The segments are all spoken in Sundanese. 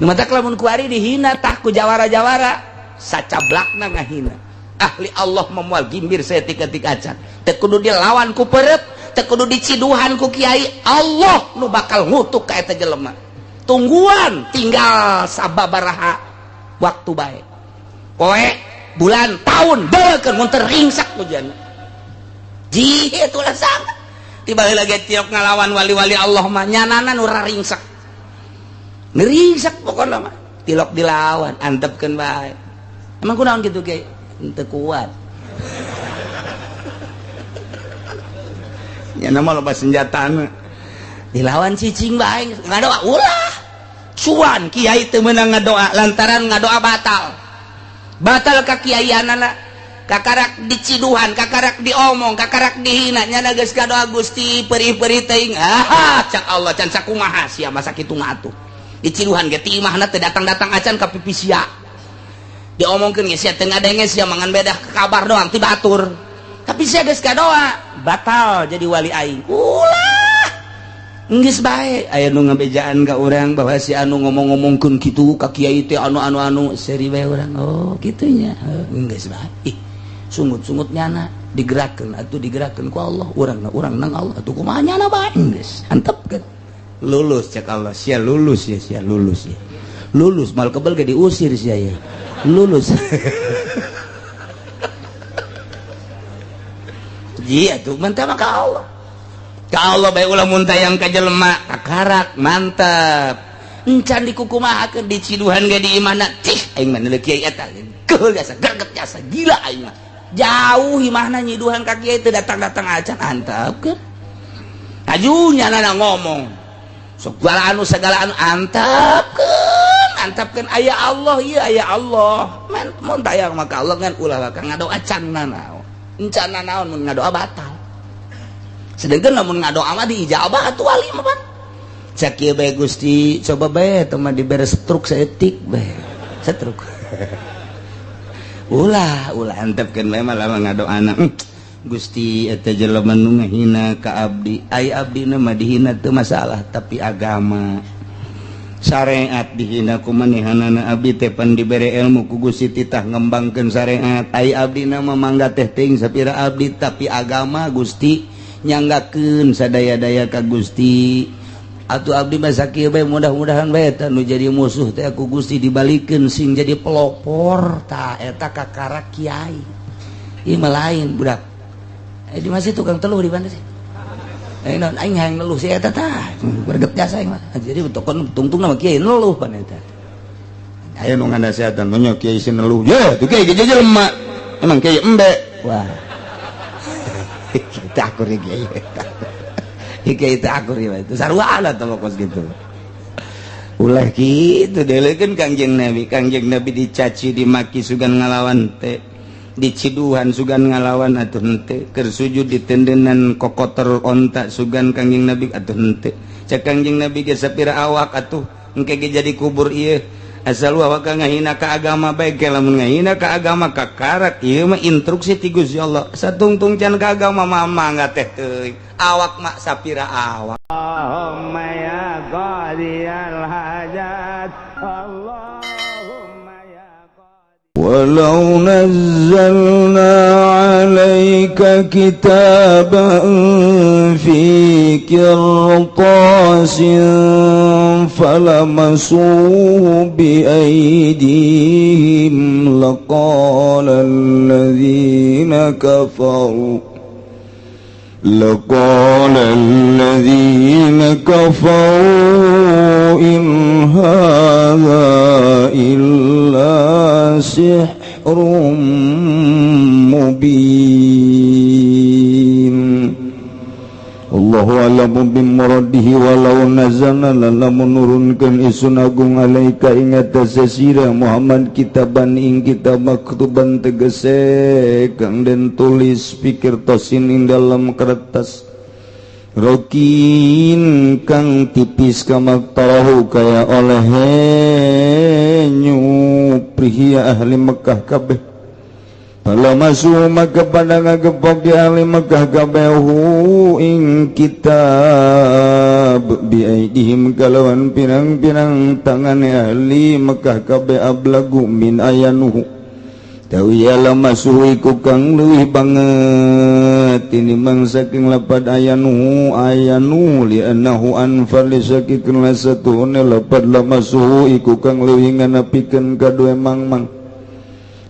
mata lamun kuari dihina tah ku jawara-jawara sacablakna ngahina ahli Allah memual gimbir saya tika-tika acan teu kudu dilawan ku perep teu kudu diciduhan ku kiai Allah nu bakal ngutuk ka eta jelema tungguan tinggal sababaraha waktu bae poe bulan tahun deukeun mun teringsak nu jana jihe tulah sangat tiba lagi tiok ngalawan wali-wali Allah mah nyanana nu raringsak neringsak pokokna mah tilok dilawan antepkeun bae emang kunaon kitu ge teu kuat nya nama loba senjatana dilawan cicing bae ngadoa ulah cuan kiai teu meunang ngadoa lantaran ngadoa batal ka kiaianana kakarak diciduhan kakarak diomong kakarak dihina nya geus ngadoa Gusti perih-perih teuing cak Allah can sakumaha sia masa kitu ngatuh diciduhan ge ti imahna teu datang-datang acan ka pipi sia diomongkeun ge sia teu ngadenge sia mangan bedah kabar doang ti batur tapi sia geus ngadoa batal jadi wali aing ulah geus bae aya nu ngabejaan ka urang bahwa si anu ngomong-ngomongkeun kitu ka kiai teh anu seri bae urang oh kitu nya geus bae ih sungut-sungut nyana digerakkeun atuh digerakkeun ku Allah urang nang Allah atuh kumaha nyana bae geus antepkeun lulus cek Allah sia lulus ya sia lulus ya lulus mal kebel ge diusir sia ya lulus iya tuh mantap ka Allah bae ulah mun tayang ka jelema kakarak mantap encan dikukumahakeun diciduhan ge di imahna tih aing mah neuleuh kiai eta geul jasa greget jasa gila aing mah jauh imahna nyiduhan ka kiai teu datang-datang acan antepkeun kajunya nana ngomong segala anu antapkeun aya Allah ieu aya Allah mun tayang maka Allah ngan ulah ka ngadoa canna naon encana naon mun ngadoa batal sedangkan lamun ngadoa mah diijabah atuh wali mah pan cak ieu bae Gusti coba bae teu mah dibere stroke saeutik bae stroke ulah antepkeun bae mah lamun ngadoana Gusti eta jelema nu ngahina ka abdi ai abdina mah dihina teu masalah tapi agama syariat dihina ku manehanana abdi teh pan dibere ilmu ku Gusti titah ngembangkeun syariat ai abdina mah mangga teh teuing sapira abdi tapi agama Gusti nyanggakeun sadaya-daya ka Gusti atuh abdi mah sakieu bae mudah-mudahan bae eta nu jadi musuh teh ku Gusti dibalikeun sing jadi pelopor tah eta kakarak kiai ieu mah lain budak di masih tukang teluh di mana sih non aing hayang neluh si eta tah berget jasa aing mah jadi tokon tungtung nama kiai neluh pan eta aya nu ngandasatan nya kiai si neluh ya tuh kiai ge jelema emang kiai embe wah kita akur kiai eta kiai teh akur ieu itu sarua lah tolokos gitu ulah kitu deuleukeun Kangjeng Nabi dicaci dimaki sugan ngalawan teh diciduhan sugan ngalawan atuh henteu keur sujud ditendenan kokotor onta sugan Kangjeng Nabi atuh henteu cak Kangjeng Nabi ge sapira awak atuh engke ge jadi kubur ieu asal awak ngahina ka agama bae ge lamun ngahina ka agama kakarak ieu mah instruksi ti Gusti Allah satungtung can ka agama mah mangga teh teuing awak mah sapira awak Allahumma ya qadiyal hajat Allah ولو نزلنا عليك كتابا في قرطاس فلمسوه بأيديهم لقال الذين كفروا إن هذا إلا سحر مبين Allahu a'lamu bimuradihi walau nazalna lamun nurunkeun isun agung alaika ing atase sira Muhammad kitaban ing kitab maktuban tegese kang den tulis pikir tosin ing dalam kertas rokin kang tipis kamaktarahu kaya oleh nyuprihi ahli Mekah kabeh Pala masu maka pada ngagepok di ahli Mekah kabehu ing kitab biaidihim kalawan pirang-pirang tangane ahli Mekah kabe ablagu min ayanuhu tawi ala masu iku kang leuwih banget tinimbang saking lapad ayanu li annahu anfal saking lasatune lapad la masu iku kang leuwih nganapikeun kadoe mangmang.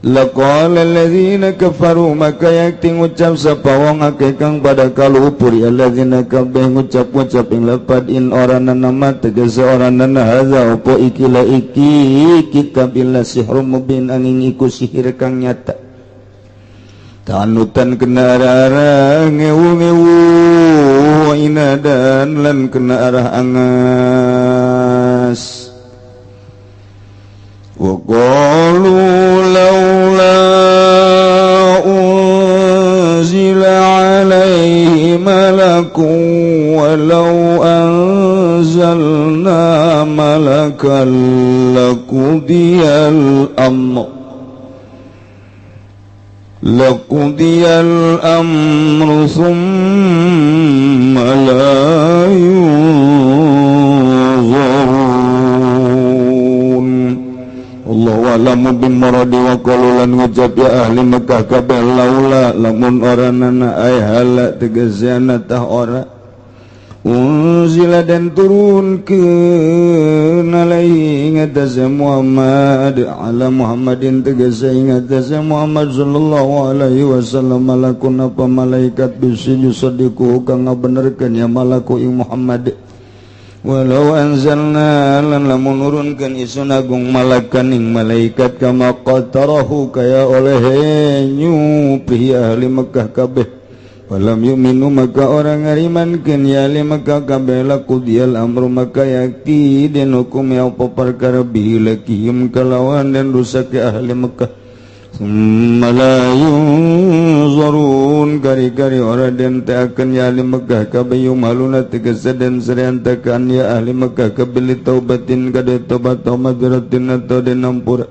Laqala alladzina kafaru maka yakti ngucap sapa wong akeh kang pada kalupur alladzina kabeh ngucap-ngucap ing lapad in orana nama tegese orana hadza opo iki la iki kitab illa sihrun mubin angin iku sihir kang nyata tanutan kena arah ngewu-ngewu inadan lan kena arah angas wa qalu laula unzila alaihi malakun walau anzalna malakan laqudiyal amru thumma la Allahu a'lamu bimaradi wa qalulan ngucap ya ahli Mekah kabeh laula lamun oranana ay hala tegasana tah ora unzila dan turun ke alaihi ngatasa Muhammad ala Muhammadin tegasa ngatasa Muhammad sallallahu alaihi wasallam malakun apa malaikat bisi yusadiku kang ngabenerkeun ya malaku ing Muhammad walau anzalna lan lamun nurunkeun isun agung malakan ing malaikat kama qatarahu kaya oleh nyupi ahli Mekah kabeh walam yu'minu maka orang ngarimankeun ya ahli Mekah kabeh laqudiyal amru maka yakti den hukum ya apa perkara bilakihim kalawan dan rusak ahli Mekah summa yunzarun kari-kari orang dan ta'akan ya ahli Mekah kabayu maluna tegasa dan seriantakan ya ahli Mekah kabili taubatin kada taubat atau madratin atau dan ampura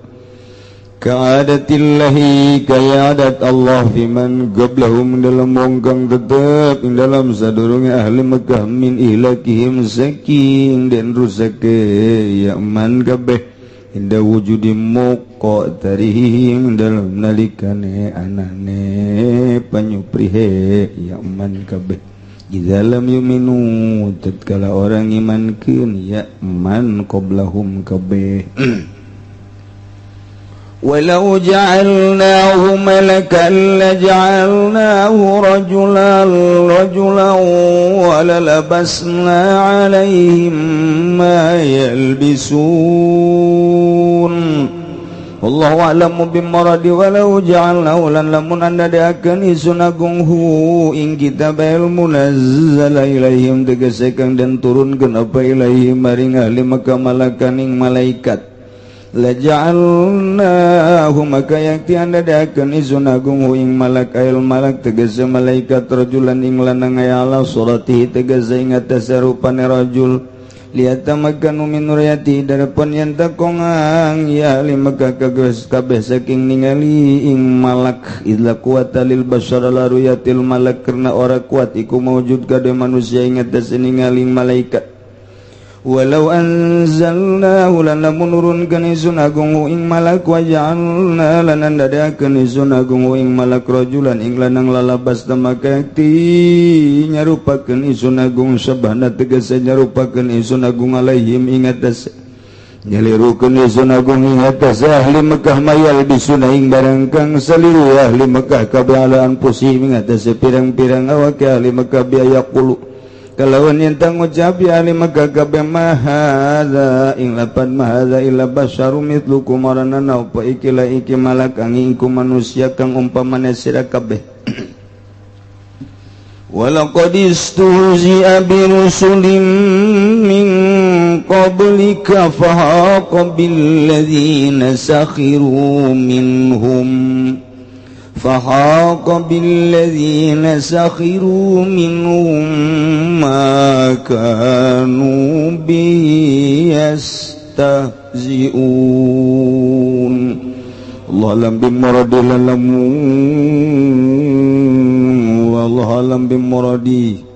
ka'adatillahi kaya adat Allah fiman qablahum dalam mongkang tetap dalam sadurunge ahli Mekah min ihlakihim saking dan rusak ya man kabeh inda wujudi moko tarihim dalam nalikane anane panyuprihe yaman kabeh idalam yuminu tatkala orang imankeun yaman qablahum kabeh walau ja'alnahu malakan laja'alnahu rajulan walalabasna alaihim ma yalbisun wallahu a'lamu bimaradi walau ja'alnahu lan lamun anda deakeun isun agung hu ing kitab munazzala ilaihim tegese kang den turunkeun apa ilaihim maring ahli Makkah malakan ing malaikat laja'alnahu maka yakti anda deakeun isun agung hu ing malak ail malak tegese malaikat rajulan ing lanang ala suratihi tegese ing atas rupane rajul liatamakanu min nuryati darapan yen takongang ya limaka kabeh saking ningali ing malak idza quwata lil bashar la ruyatil malak karena ora kuat iku maujud kade manusia ing atas ningali malaikat walau anzalnahu lan lamun nurunkeun isun agung ing malak wa ja'alna lan ndadakeun isun agung ing malak rajulan ing lanang lalabas tamakati nyarupakeun isun agung sabana tegese nyarupakeun isun agung alaihim ing atas nyalirukeun isun agung ing atas ahli Mekah mayal bisuna ing barang kang saliru ahli Mekah kabalaan pusih ing atas pirang-pirang awak ahli Mekah biayaqulu kalawan yang tangucap ya ahli Makkah kabeh mahadza ing lapan mahadza illa basyarum mitlukum maranana apa ikilah iki malak angin ku manusia kang umpamane sira kabeh walaqad istuhzi'a bi rusulin min qablika fahaqa bil ladzina sakhiru minhum فحاق بالذين سخروا منهم ما كانوا به يستهزئون Allah alam bimuradi wallahu alam bimuradi.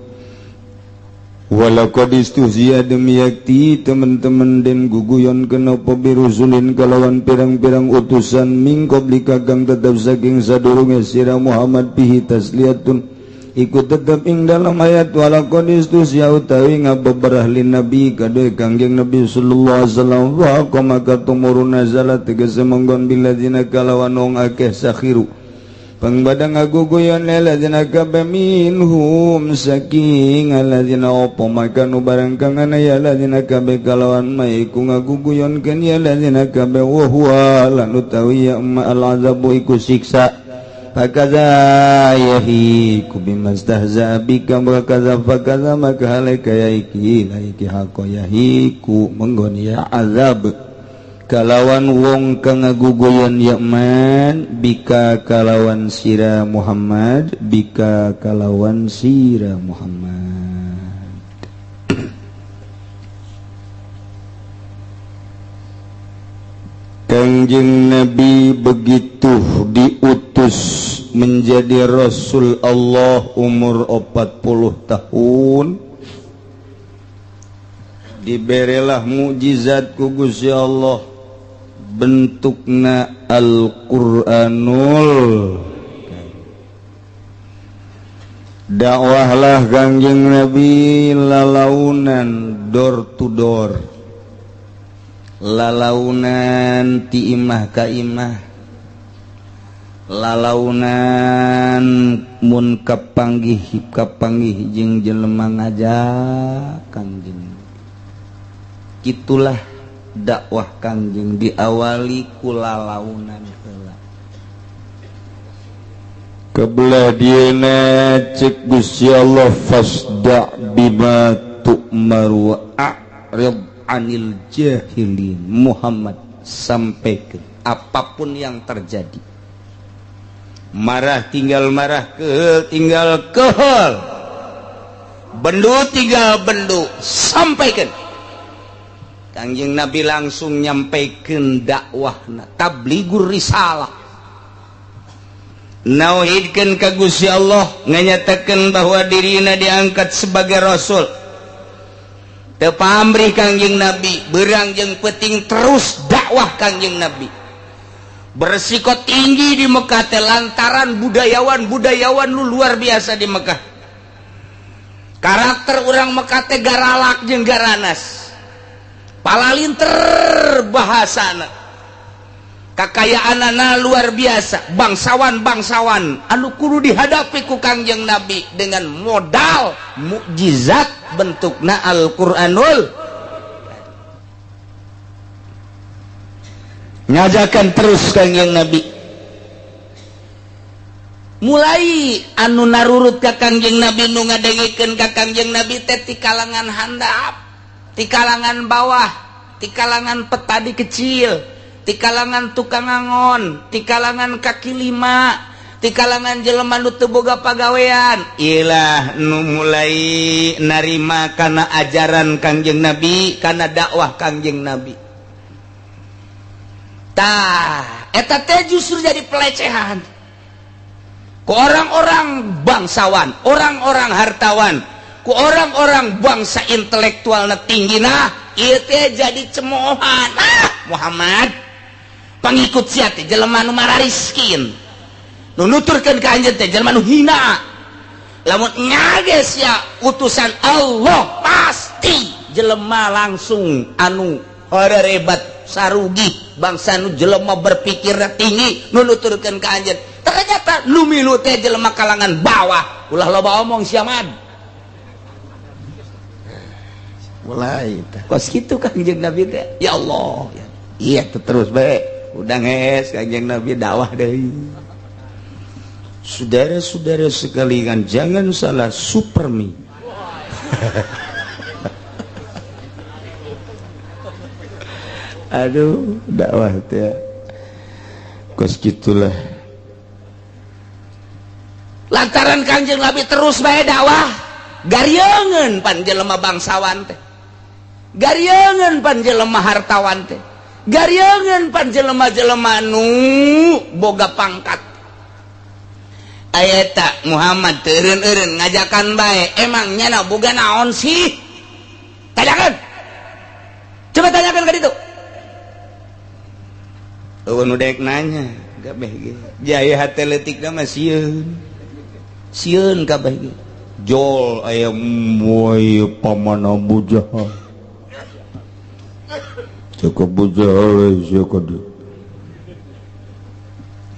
Walaqad istuhziya demi yakti teman-teman den guguyon kenapa birusulin kalawan pirang-pirang utusan min qablika kang tetap saking sadurunge sira Muhammad bihi tasliyatun ikut tetap ing dalam ayat walaqad istuhziya utawi ngabeberah lin nabi kadue kangjeng Nabi sallallahu alaihi wasallam wa qamaka tumurun nazalat tegese monggon biladina kalawan wong akeh sakhiru pangbadang aguguyon laladzina kabe minhum saking aladzina opo makanu barang kang anaya ladzina kabe kalawan maiku ngaguguyon kan ya ladzina kabe wahwa lan utawi ya al azabu iku siksa fakaza yahiku bimastahza bika fakaza maka halika yaiki laiki hako yahiku menggon ya azab kalawan wong kang ngaguguyon yakman bika kalawan sira Muhammad bika kalawan sira Muhammad. Kanjeng Nabi begitu diutus menjadi Rasul Allah umur 40 tahun diberilah mukjizat ku Gusti Allah bentukna Al-Quranul dakwahlah kanjeng Nabi lalaunan door to door lalaunan ti imah ka imah lalaunan mun kapanggih jeung jelema ngajak kanjeng itulah dakwah kanjeng diawali kulalaunan heula kebelah dieuna cek Gusti Allah fasda bima tu'mar wa a'rid anil jahilin Muhammad sampaikan apapun yang terjadi marah tinggal marah tinggal kehel bendu tinggal bendu sampaikan. Kanjeng Nabi langsung nyampaikan dakwahna tabligur risalah nauhidkeun ka Gusti Allah nganyatakeun bahwa dirina diangkat sebagai rasul teu pamrih kanjeng Nabi beurang jeung peuting terus dakwah kanjeng Nabi bersiko tinggi di Mekah teh lantaran budayawan lu luar biasa di Mekah karakter urang Mekah teh garalak jeung garanas palalinter bahasana kakayaanana luar biasa bangsawan anu kudu dihadapi ku kanjeng Nabi dengan modal mukjizat bentukna Al-Quranul ngajakan terus kanjeng Nabi mulai anu narurut ka kanjeng Nabi nu ngadengikeun ka kanjeng Nabi teh ti kalangan handap di kalangan bawah, di kalangan petani kecil, di kalangan tukang angon, di kalangan kaki lima, di kalangan jelema nu teu boga pagawean. Ilah nu mulai narima kana ajaran kanjeng Nabi, kana dakwah kanjeng Nabi. Tah, eta teh justru jadi pelecehan. Ku orang-orang bangsawan, orang-orang hartawan, ku orang-orang bangsa intelektual na tinggi nah ieu teh jadi cemoohan Muhammad pangikut sia teh jelema nu marariskin nu nuturkeun ka anjeun teh jelema nu hina lamun nyages ya utusan Allah pasti jelema langsung anu harerebat sarugi bangsa nu jelema berpikir tinggi nu nuturkeun ka anjeun ternyata nu milu teh jelema kalangan bawah ulah loba omong sia mad mulai kos gitu kanjeng Nabi teh ya Allah iya terus baik udah nges kanjeng Nabi dakwah deui saudara-saudara sekalian jangan salah supermi aduh dakwah teh kos gitulah lantaran kanjeng Nabi terus bae dakwah garieungeun pan jelema bangsawan teh garieungeun pan jelema hartawan teh garyangan panjelema-jelema nu boga pangkat aya eta Muhammad teureun-eureun ngajakan bae emang nyana boga naon sih tanyakan coba tanyakan ka ditu eueun nu daek nanya kabeh ge jaya hate leutikna mah sieun kabeh ge jol aya moy paman Abu Jahal cek Abu Jahal cek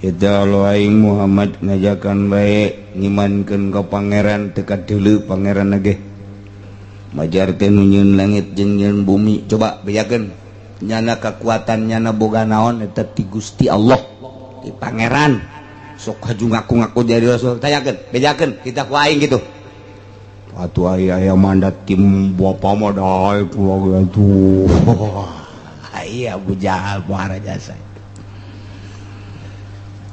eta lo aing Muhammad ngajakan bae ngimankeun ka pangeran teka deuleu pangeran ge majar teh nu nyieun langit jeung nyieun bumi coba bejakeun nyana kekuatan nyana boga naon eta ti Gusti Allah ti pangeran sok haju ngaku-ngaku jadi rasul tanyakeun bejakeun kita ku aing gitu atuh aya mandat tim bapa mah dae pulang atuh aya Abu Jahal muara jasa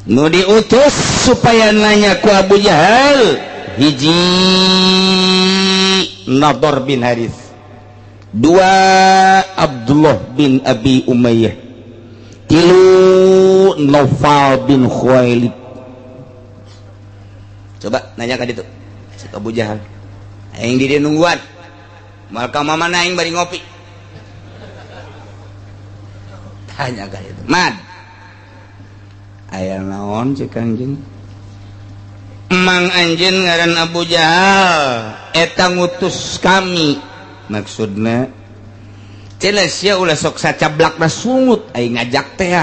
nu diutus supaya nanya ku Abu Jahal hiji Nadhr bin Harith dua Abdullah bin Abi Umayyah tilu Naufal bin Khuwailid coba nanya ka ditu si Abu Jahal aing di dieu nungguan moal ka mamana aing bari ngopi tanya ka ditu mad aya naon cek anjeun emang anjeun ngaran Abu Jahal eta ngutus kami maksudna cenah sia ulah sok sacablakna sungut aing ngajak teh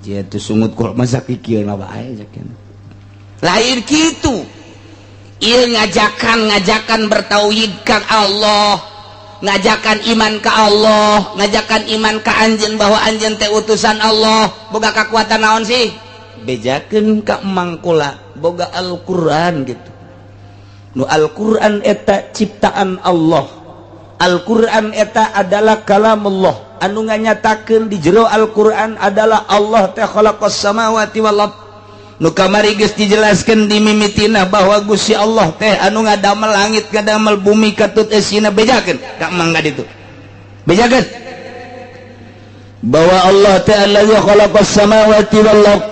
dia tuh sungut kul masa kikieuna bae cekeun lain kitu ieu ngajakan bertauhid ka Allah ngajakan iman ka Allah ngajakan iman ka anjeun bahwa anjeun teh utusan Allah boga kekuatan naon sih bejakeun ka emang kula boga Al-Qur'an gitu nu Al-Qur'an eta ciptaan Allah Al-Qur'an eta adalah kalamullah anu nganyatakeun di jero Al-Qur'an adalah Allah teh khalaqas samawati wal ard nu kamari geus dijelaskeun di mimitina bahwa Gusti Allah teh anu ngadamel langit ngadamel bumi katut eusina bejakeun ka mangga ditu bejakeun bahwa Allah teh allazi khalaqas samawati wal ard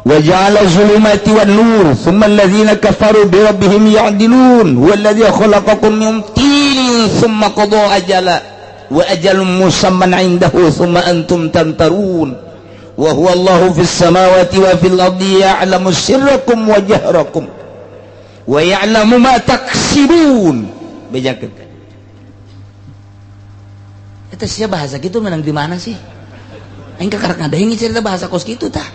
wa ja'ala zulumati wan nur thumma allazina kafaru bi rabbihim ya'dilun huwa allazi khalaqakum min tinin thumma qada ajala wa ajalun musamman 'indahu thumma antum tamtarun wa huwa Allahu fis samawati wa fil ardi ya'lamu sirrakum wa jahrakum wa ya'lamu ma taksibun bejakeun eta sia bahasa kitu menang di mana sih aing kakarek ngadaeng cerita bahasa kos kitu tah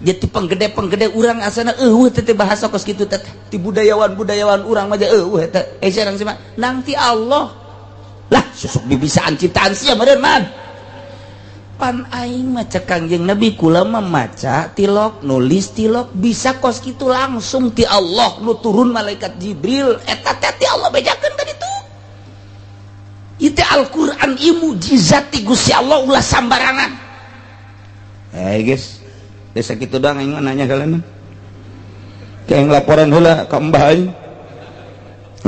jadi penggede urang asana teh bahasa kos kitu teh ti budayawan urang mah eueuh eta sareng sih mah nang ti Allah lah susuk bibisaan ciptaan sia meureun man pan aing maca Kangjeng Nabi kula memaca tilok nulis tilok bisa kos kitu langsung ti Allah nu turun malaikat Jibril eta teh ti Allah bejakeun ka ditu itu Al-Qur'an ieu mukjizat ti Gusti Allah ulah sambarangan guys desa kitu doang aing nanya kalian kayak laporan heula ka mbah aing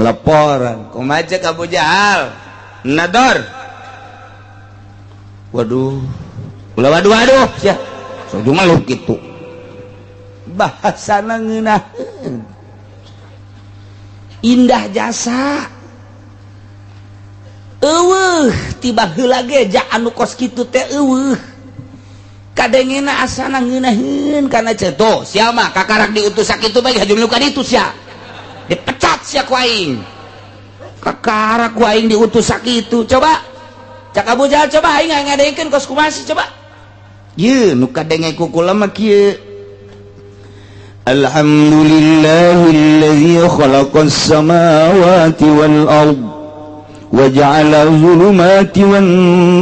laporan kumaha cek Abu Jahal Nadhr waduh ulah waduh sia so jumaluh kitu bahasana ngeunaheun indah jasa eueuh tiba heula ge ja anu kos kitu teh eueuh kadengena asana ngeunaheun kana ceto sia mah kakarak diutus sakitu bae haju milu ka ditu sia dipecat sia ku aing kakarak ku aing diutus sakitu coba cak Abu Jahal coba aing ngadeikeun kos kumaha sih coba ye nu kadenge ku kula mah kieu alhamdulillahilladzi khalaqas samawati wal ard wa ja'ala dhulumati wan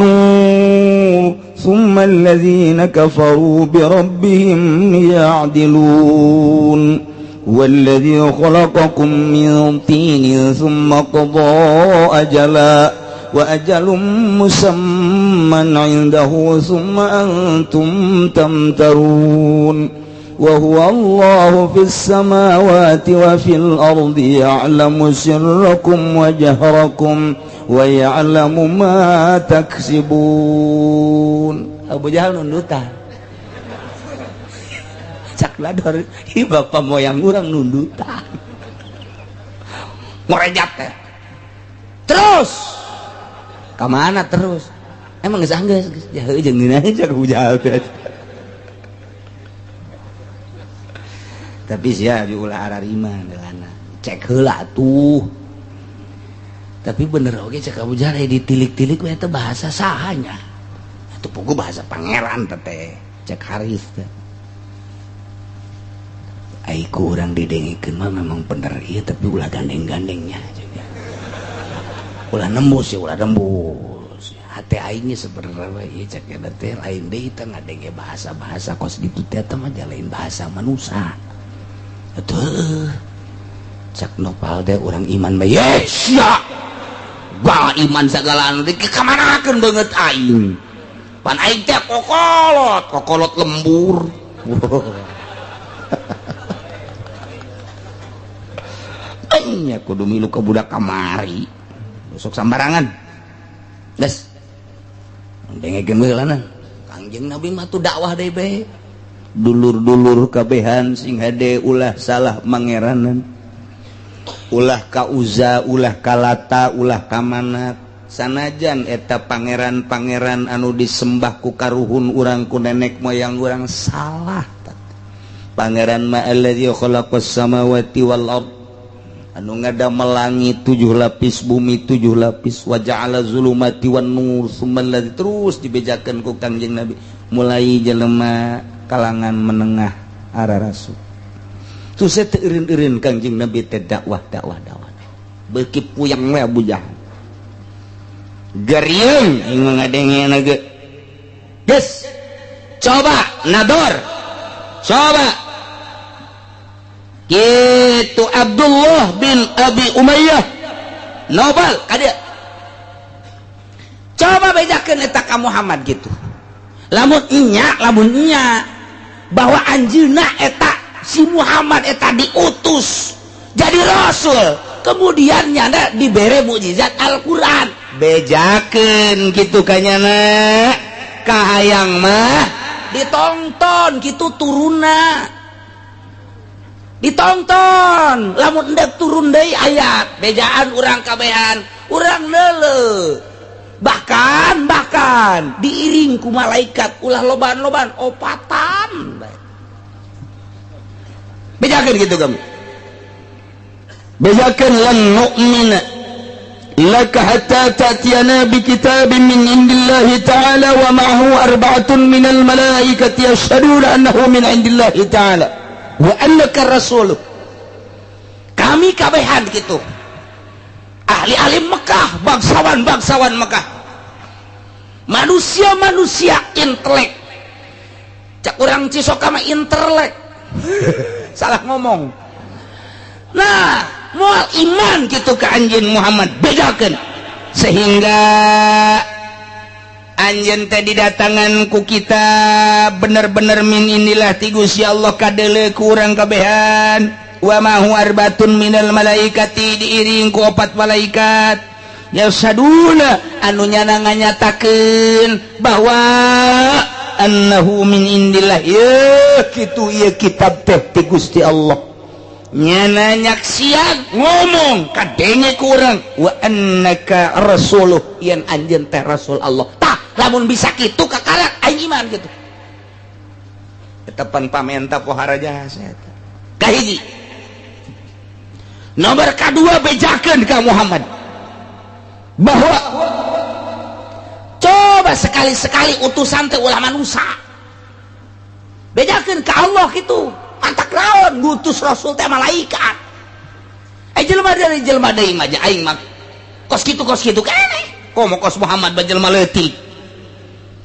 nur thumma alladhina kafaru bi rabbihim ya'dilun والذي خلقكم من طين ثم قضى أجلا وأجل مسمى عنده ثم أنتم تمترون وهو الله في السماوات وفي الأرض يعلم سركم وجهركم wa ya'lamu ma taksibun. Abu Jahal nundutan cak lador hi bapak moyang urang nundutan ngorejat teh terus kemana terus emang geus anggeus jaheu jeung dina cak Abu Jahal teh. Tapi sia diulah ararima delana cek heula tuh. Tapi bener oge cek Abu Jahal ditilik-tilik we teh bahasa sahanya atuh puguh bahasa pangeran teh cek Haris teh. Aiku urang didengikeun mah memang bener ieu tapi ulah gandeng-gandengnya juga. Ulah nembus ya ulah nembus. Hate aing ge sebenarnya ieu cek eta teh lain deui teh ngadenge bahasa-bahasa kos ditu teh mah lain bahasa manusia. Atuh cak nopal teh urang iman mah yes ya. Bang iman segala anu teh kamanakeun beungeut aing. Pan aing teh kokolot lembur. Nya kudu milu ke budak kamari. Sok sambarangan. Des. Dengekeun we heulanan. Kangjeng Nabi mah tuh dakwah deui bae. Dulur-dulur kabehan sing hade ulah salah mangeranan. Ulah ka Uza, ulah ka Lata, ulah ka Manat. Sanajan eta pangeran-pangeran anu disembah ku karuhun urang ku nenek moyang urang salah. Pangeran ma alladzi khalaqas samawati wal ard anu ngadamel langit 7 lapis bumi 7 lapis wa ja'ala zulumati wan nur summallazi terus dibejakeun ku Kangjeng Nabi mulai jelema kalangan menengah ara rasul terus teh eureun-eureun Kangjeng Nabi teh dakwah beuki puyang we Abu Jahal garieun aing ngadengena ge geus coba nador coba gitu Abdullah bin Abi Umayyah Nobal kadia coba bedakeun eta ka Muhammad gitu lamun nya bahwa anjeunna eta si Muhammad eta diutus jadi rasul kemudian nyana dibere mukjizat Al-Qur'an bejakeun gitu kanyana kahayang mah ditonton gitu turuna ditonton lamun endek turun deui ayat bejaan urang kabehan urang leuleuh bahkan diiring ku malaikat ulah loban-loban opatan bejakeun gitu kami bejakeun lan nu'mina laka hatta ta'tiyana bi kitabin min indillahi ta'ala wa ma'ahu arba'atun minal malaikati yashhaduna annahu min indillahi ta'ala wa annaka rasul. Kami kabehan gitu ahli-ahli Mekah, bangsawan Mekah, manusia intelek cak urang Cisoka mah intelek salah ngomong. Nah moal iman gitu ke anjeun Muhammad bedakeun sehingga anjeun teh didatangan ku kita bener-bener min inilah ti Gusti Allah kadeuleu ku urang kabehan wa ma huwa arbatun minal malaikati diiring ku 4 malaikat yasaduna anu nyana nganyatakeun bahwa annahu min indillah ya kitu ieu kitab teh ti Gusti Allah nyana nyaksian ngomong kadenge ku urang wa annaka rasuluh yen anjeun teh rasul Allah tah lamun bisa kitu kakalak aing iman gitu eta pan pamenta pohara jasa eta kahiji. Nomor kedua bejakeun ka Muhammad bahwa coba sekali-sekali utusan teh ulah manusia bejakeun ka Allah gitu antak naon ngutus rasul teh malaikat jelema dari jelema deui mah aing mah kos kitu keneh komo kos Muhammad ba jelema leutik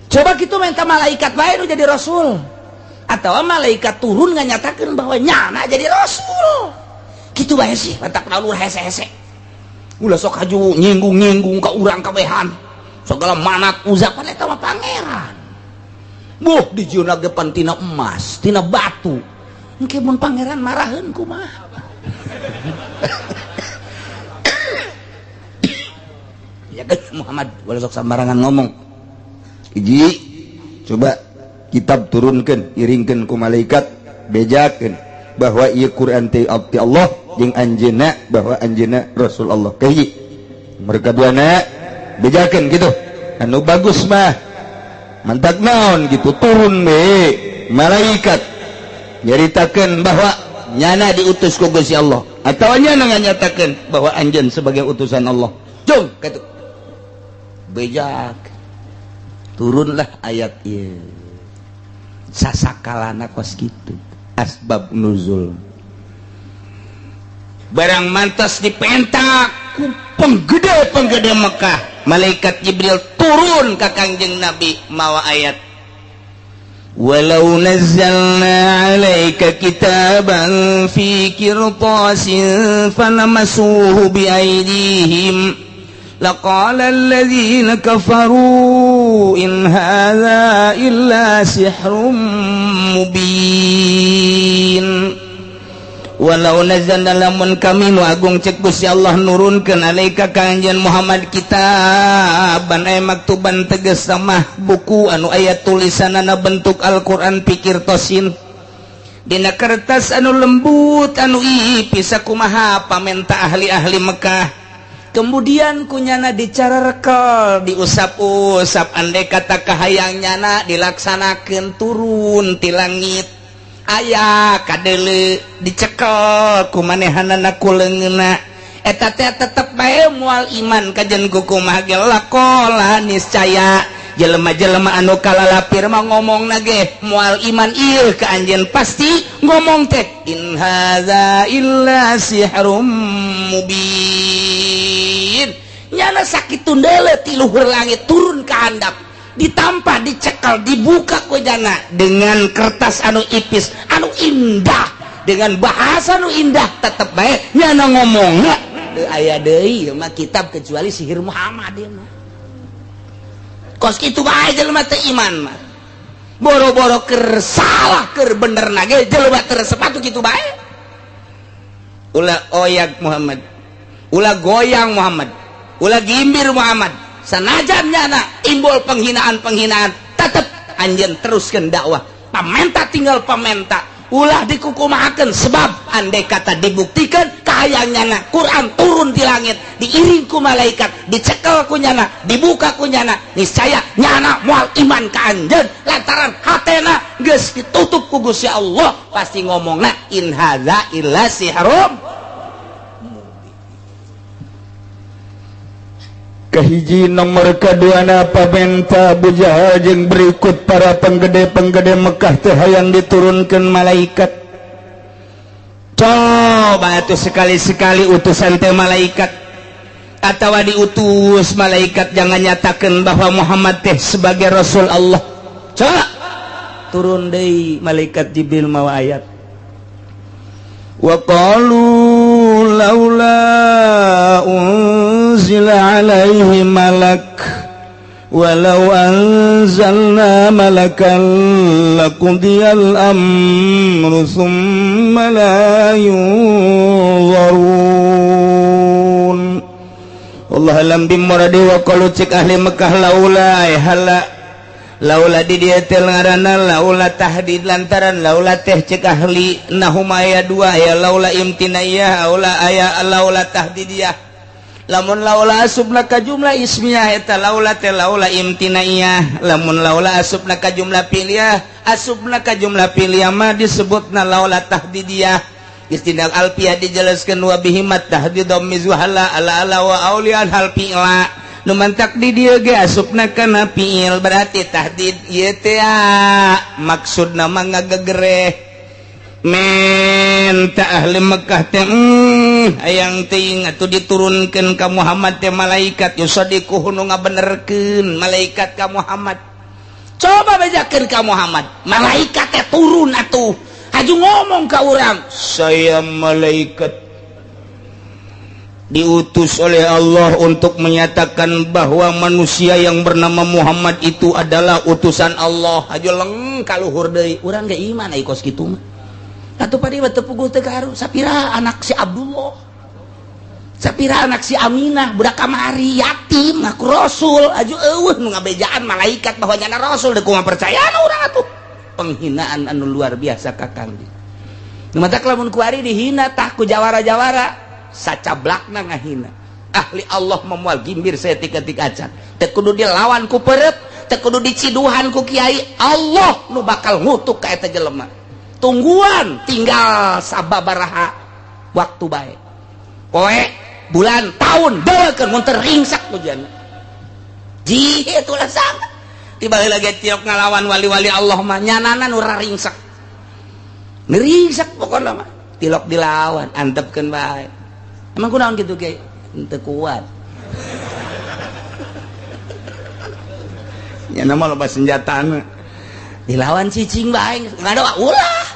coba kitu minta malaikat bae nu jadi rasul atau malaikat turun nganyatakeun bahwa nyana jadi rasul gitu bae sih mantak naulur hese-hese ulah sok haju nyinggung ka urang kabehan segala manat uzak pan eta mah pangeran buh dijieun ge pan tina emas tina batu engke mun pangeran maraheun kumaha Muhammad wala sok sembarangan ngomong. Hiji, coba kitab turunkan, iringkan ku malaikat, bejakan bahwa ieu Quran teh abdi Allah jeung anjeunna bahwa anjeunna Rasul Allah. Kahiji, mereka duana bejakan gitu. Anu bagus mah mantak naon gitu, turun be malaikat nyaritakeun bahwa nyana diutus ku Gusti Allah atawa nyana nganyatakeun bahwa anjeun sebagai utusan Allah. Jom katu bejak turunlah ayat ieu. Sasakalana kos kitu asbab nuzul. Barang mantas dipentak ku penggede Mekah, malaikat Jibril turun ka Kangjeng Nabi mawa ayat walau nazzalna 'alaika kitaban fi qirtasin falamasuhu bi aydihim laqala alladhina kafaru in hadza illa sihrun mubin. Walau nazzalna lamun kami nu agung cek Gusti Allah nurunkeun alaika ka anjeun Muhammad kitaban aya maktuban tegas mah buku anu aya tulisanana bentuk Al-Qur'an pikir tosin dina kertas anu lembut anu ipis sakumaha pamenta ahli-ahli Mekah kemudian kunyana dicarerekel diusap-usap andai kata kahayang nyana dilaksanakeun turun ti langit aya kadele dicekel kumanehanana kuleungeuna eta teh tetep bae moal iman kajen kukumaha ge lakola niscaya jelema-jelema anu kalalapir mah ngomongna ge moal iman ieu ka anjeun pasti ngomong teh in hadza illa sihrum mubin nyana sakitu deuleu ti luhur langit turun ka handap ditampa, dicekal, dibuka kojana dengan kertas anu ipis, anu indah, dengan bahasa anu indah, tetep baik nyana ngomongna aya deui mah kitab kecuali sihir Muhammad ya mah. Kos kitu bae jelema teu iman mah. Boro-boro keur salah keur bener nage jelema teu sepatu kitu bae. Ulah oyak Muhammad. Ulah goyang Muhammad. Ulah gimbir Muhammad. Sanajan nyana imbul penghinaan tetep anjeun teruskeun dakwah pamenta tinggal pamenta ulah dikukumahakeun sebab andai kata dibuktikan kahayang nyana Quran turun di langit diiring ku malaikat dicekel ku nyana dibuka ku nyana niscaya nyana moal iman ka anjeun lantaran hatena geus ditutup ku Gusti Allah pasti ngomongna in hadza illa sihrum. Kahiji nomor kaduana pamenta Abu Jahal jeung berikut para penggede-penggede Mekah teh hayang diturunkeun malaikat. Coba atuh sekali-sekali utusan teh malaikat atawa diutus malaikat jangan nyatakeun bahwa Muhammad teh sebagai Rasul Allah. Coba turun deui malaikat Jibril mawa ayat. Wa qalu laula unzila alaihi malak walau anzalna malakan laqudiyal amru thumma la yunzarun. Allah alam bimuradi wa qalu cik ahli Mekah laula hala laula di dia teh ngaranna laula tahdid lantaran laula teh cek ahli nahum aya dua aya laula imtinaiyah aula aya laula tahdidiyah lamun laula asubna ka jumlah ismiyah eta laula teh laula imtinaiyah lamun laula asubna ka jumlah piliyah asubna ka jumlah piliyah mah disebutna laula tahdidiyah istilah alfiyah dijelaskeun wa bihimat tahdidum mizwahala ala ala wa aulian hal fi'la nu mantak di dieu ge asupna kana fiil berarti tahdid ieu teh maksudna mah ngagegereh men ta ahli Mekah teh hayang teuing atuh diturunkeun ka Muhammad teh malaikat yusadiquhu nu ngabenerkeun malaikat ka Muhammad. Coba bejakeun ka Muhammad malaikat teh turun atuh haju ngomong ka urang saya malaikat diutus oleh Allah untuk menyatakan bahwa manusia yang bernama Muhammad itu adalah utusan Allah. Aja leng kaluhur deui urang ge iman ai kos kitu mah atuh padi teu pugul teu kaharu sapira anak si Abdullah sapira anak si Aminah budak kamari yatim ngaku rasul aju eueuh nu ngabejaan malaikat bahwa nyana rasul deuk kumaha percayaan urang atuh penghinaan anu luar biasa kakang nu mata lamun ku ari dihina tah ku jawara-jawara sacablakna ngahina ahli Allah memual gimbir setik-etik acan teu kudu dilawan ku peureup teu kudu diciduhan ku kiai Allah nu bakal ngutuk ka eta jelema tungguan tinggal sababaraha waktu bae poe bulan tahun deukeun mun teu ringsak tujuan jihe tulah sangat tiba lagi tiok ngalawan wali-wali Allah mah nyanana nu raringsak neringsak pokona mah tilok dilawan antepkeun bae emang kunaon kitu ge teu kuat nya nama loba senjatana dilawan cicing bae ngadoa ulah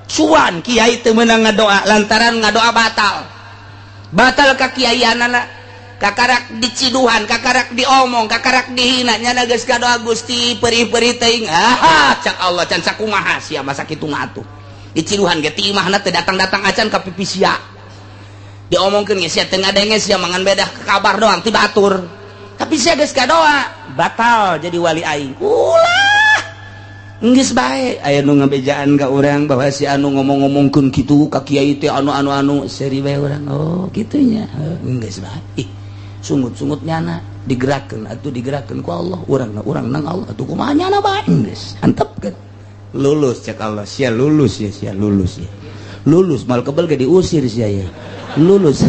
cuan kiai teu meunang ngadoa lantaran ngadoa batal ka kiaianana kakarak diciduhan kakarak diomong kakarak dihina nya geus ngadoa Gusti perih-perih teuing cak Allah can sakumaha sia masa kitu mah atuh diciduhan ge ti imahna teu datang-datang acan ka pipi sia diomongkeun ge sia teu ngadenge sia mangan bedah kabar doang ti batur tapi sia geus ngadoa batal jadi wali aing ulah geus bae aya nu ngabejaan ka urang bahwa si anu ngomong-ngomongkeun kitu ka kiai teh anu seri bae urang oh kitu nya geus bae ih sungut-sungut nyana digerakkeun atuh digerakkeun ku Allah urang nang Allah atuh kumaha nyana bae geus antepkeun lulus cek Allah sia lulus ya lulus mal kebal ge diusir sia ya lulus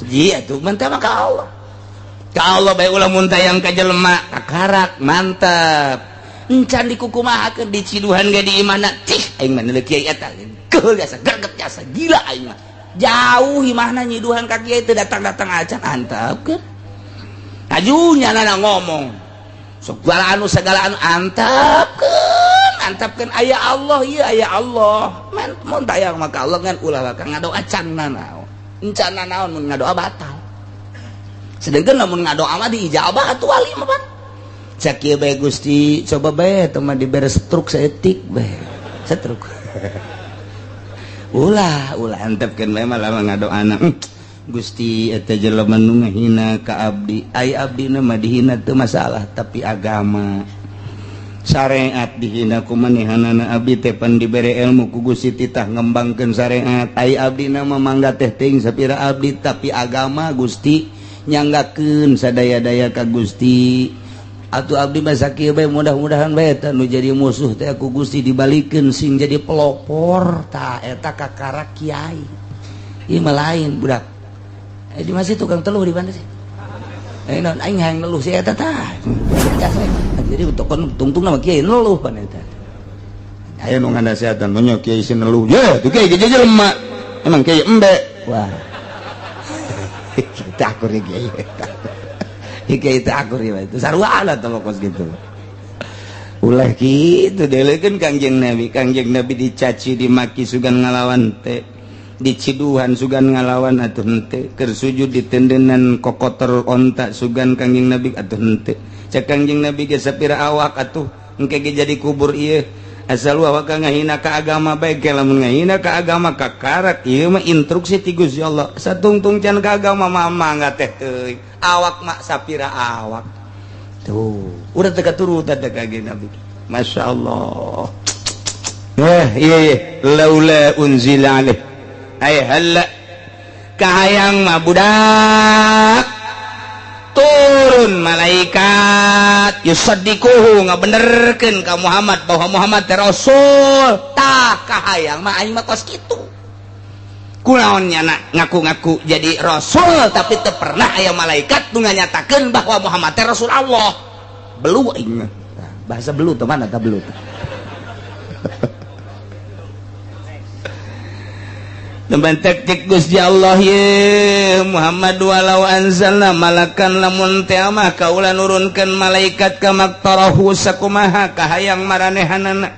iya tuh mantap ka Allah ka Allah bae ulah mun tayang ka jelema kakarak mantap encan dikukumahakeun diciduhan ge di imahna cih aing mah neuleuh kiai eta keul jasa greget jasa gila aing mah jauh imahna nyiduhan ka kiai teu datang-datang acan antepkeun ajunya nana ngomong segala anu antepkeun aya Allah ieu aya Allah mun tayang mah ka Allah ngan ulah ka ngadoa can naon encan naon mun ngadoa batal sedangkan namun ngadoa mah diijabah atuh wali mah Pak cak ieu bae Gusti coba bae teu mah dibere setruk saeutik bae setruk ulah antepkeun bae mah lamun ngadoana Gusti eta jelema nu ngahina ka abdi ai abdina mah dihina teu masalah tapi agama syariat dihina ku manehanana abdi teh pan dibere ilmu ku Gusti titah ngembangkeun syariat ai abdina mah mangga teh teuing sapira abdi tapi agama Gusti nyanggakeun sadaya-daya ka Gusti atuh abdi mah sakieu bae mudah-mudahan bae eta nu jadi musuh teh ku Gusti dibalikeun sing jadi pelopor tah eta kakarak kiai ieu mah lain budak di masih tukang teluh di mana sih non aing hayang neluh si eta tah jadi untuk tungtung nama kiai neluh pan eta aya nu nganasehatan nya kiai si neluh ya tuh kiai gede jelema emang kiai embe wah kita akur ya kiai kita akur ya itu sarwana tuh kos gitu ulah gitu delekeun kangjeng Nabi dicaci dimaki sugan ngalawan teh diciduhan sugan ngalawan atuh henteu keur sujud ditendenan kokotor onta sugan kangjeng Nabi atuh henteu cek kangjeng Nabi ge sapira awak atuh engke ge jadi kubur ieu asal wa ka ngahina ka agama bae ge lamun ngahina ka agama kakarak ieu mah instruksi ti Gusti Allah satungtung can ka agama mah mangga teh teuing awak mah sapira awak tuh urang teu katurutan da kangjeng Nabi masyaallah iya laula unzila alaih ay halla kahayang mah budak turun malaikat yusaddiquhu ngabenerkeun ka Muhammad bahwa Muhammad teh rasul tah kahayang mah aing mah kos kitu kunaon nyana ngaku-ngaku jadi rasul tapi teu pernah aya malaikat nu nganyatakeun bahwa Muhammad teh rasul Allah belu aing mah bahasa belu teh mana tah belu Tempat cek Gusti Allah ye Muhammad walau anzalna malakan lamun teh mah kaula nurunkeun malaikat ka maktarahu sakumaha kahayang maranehanana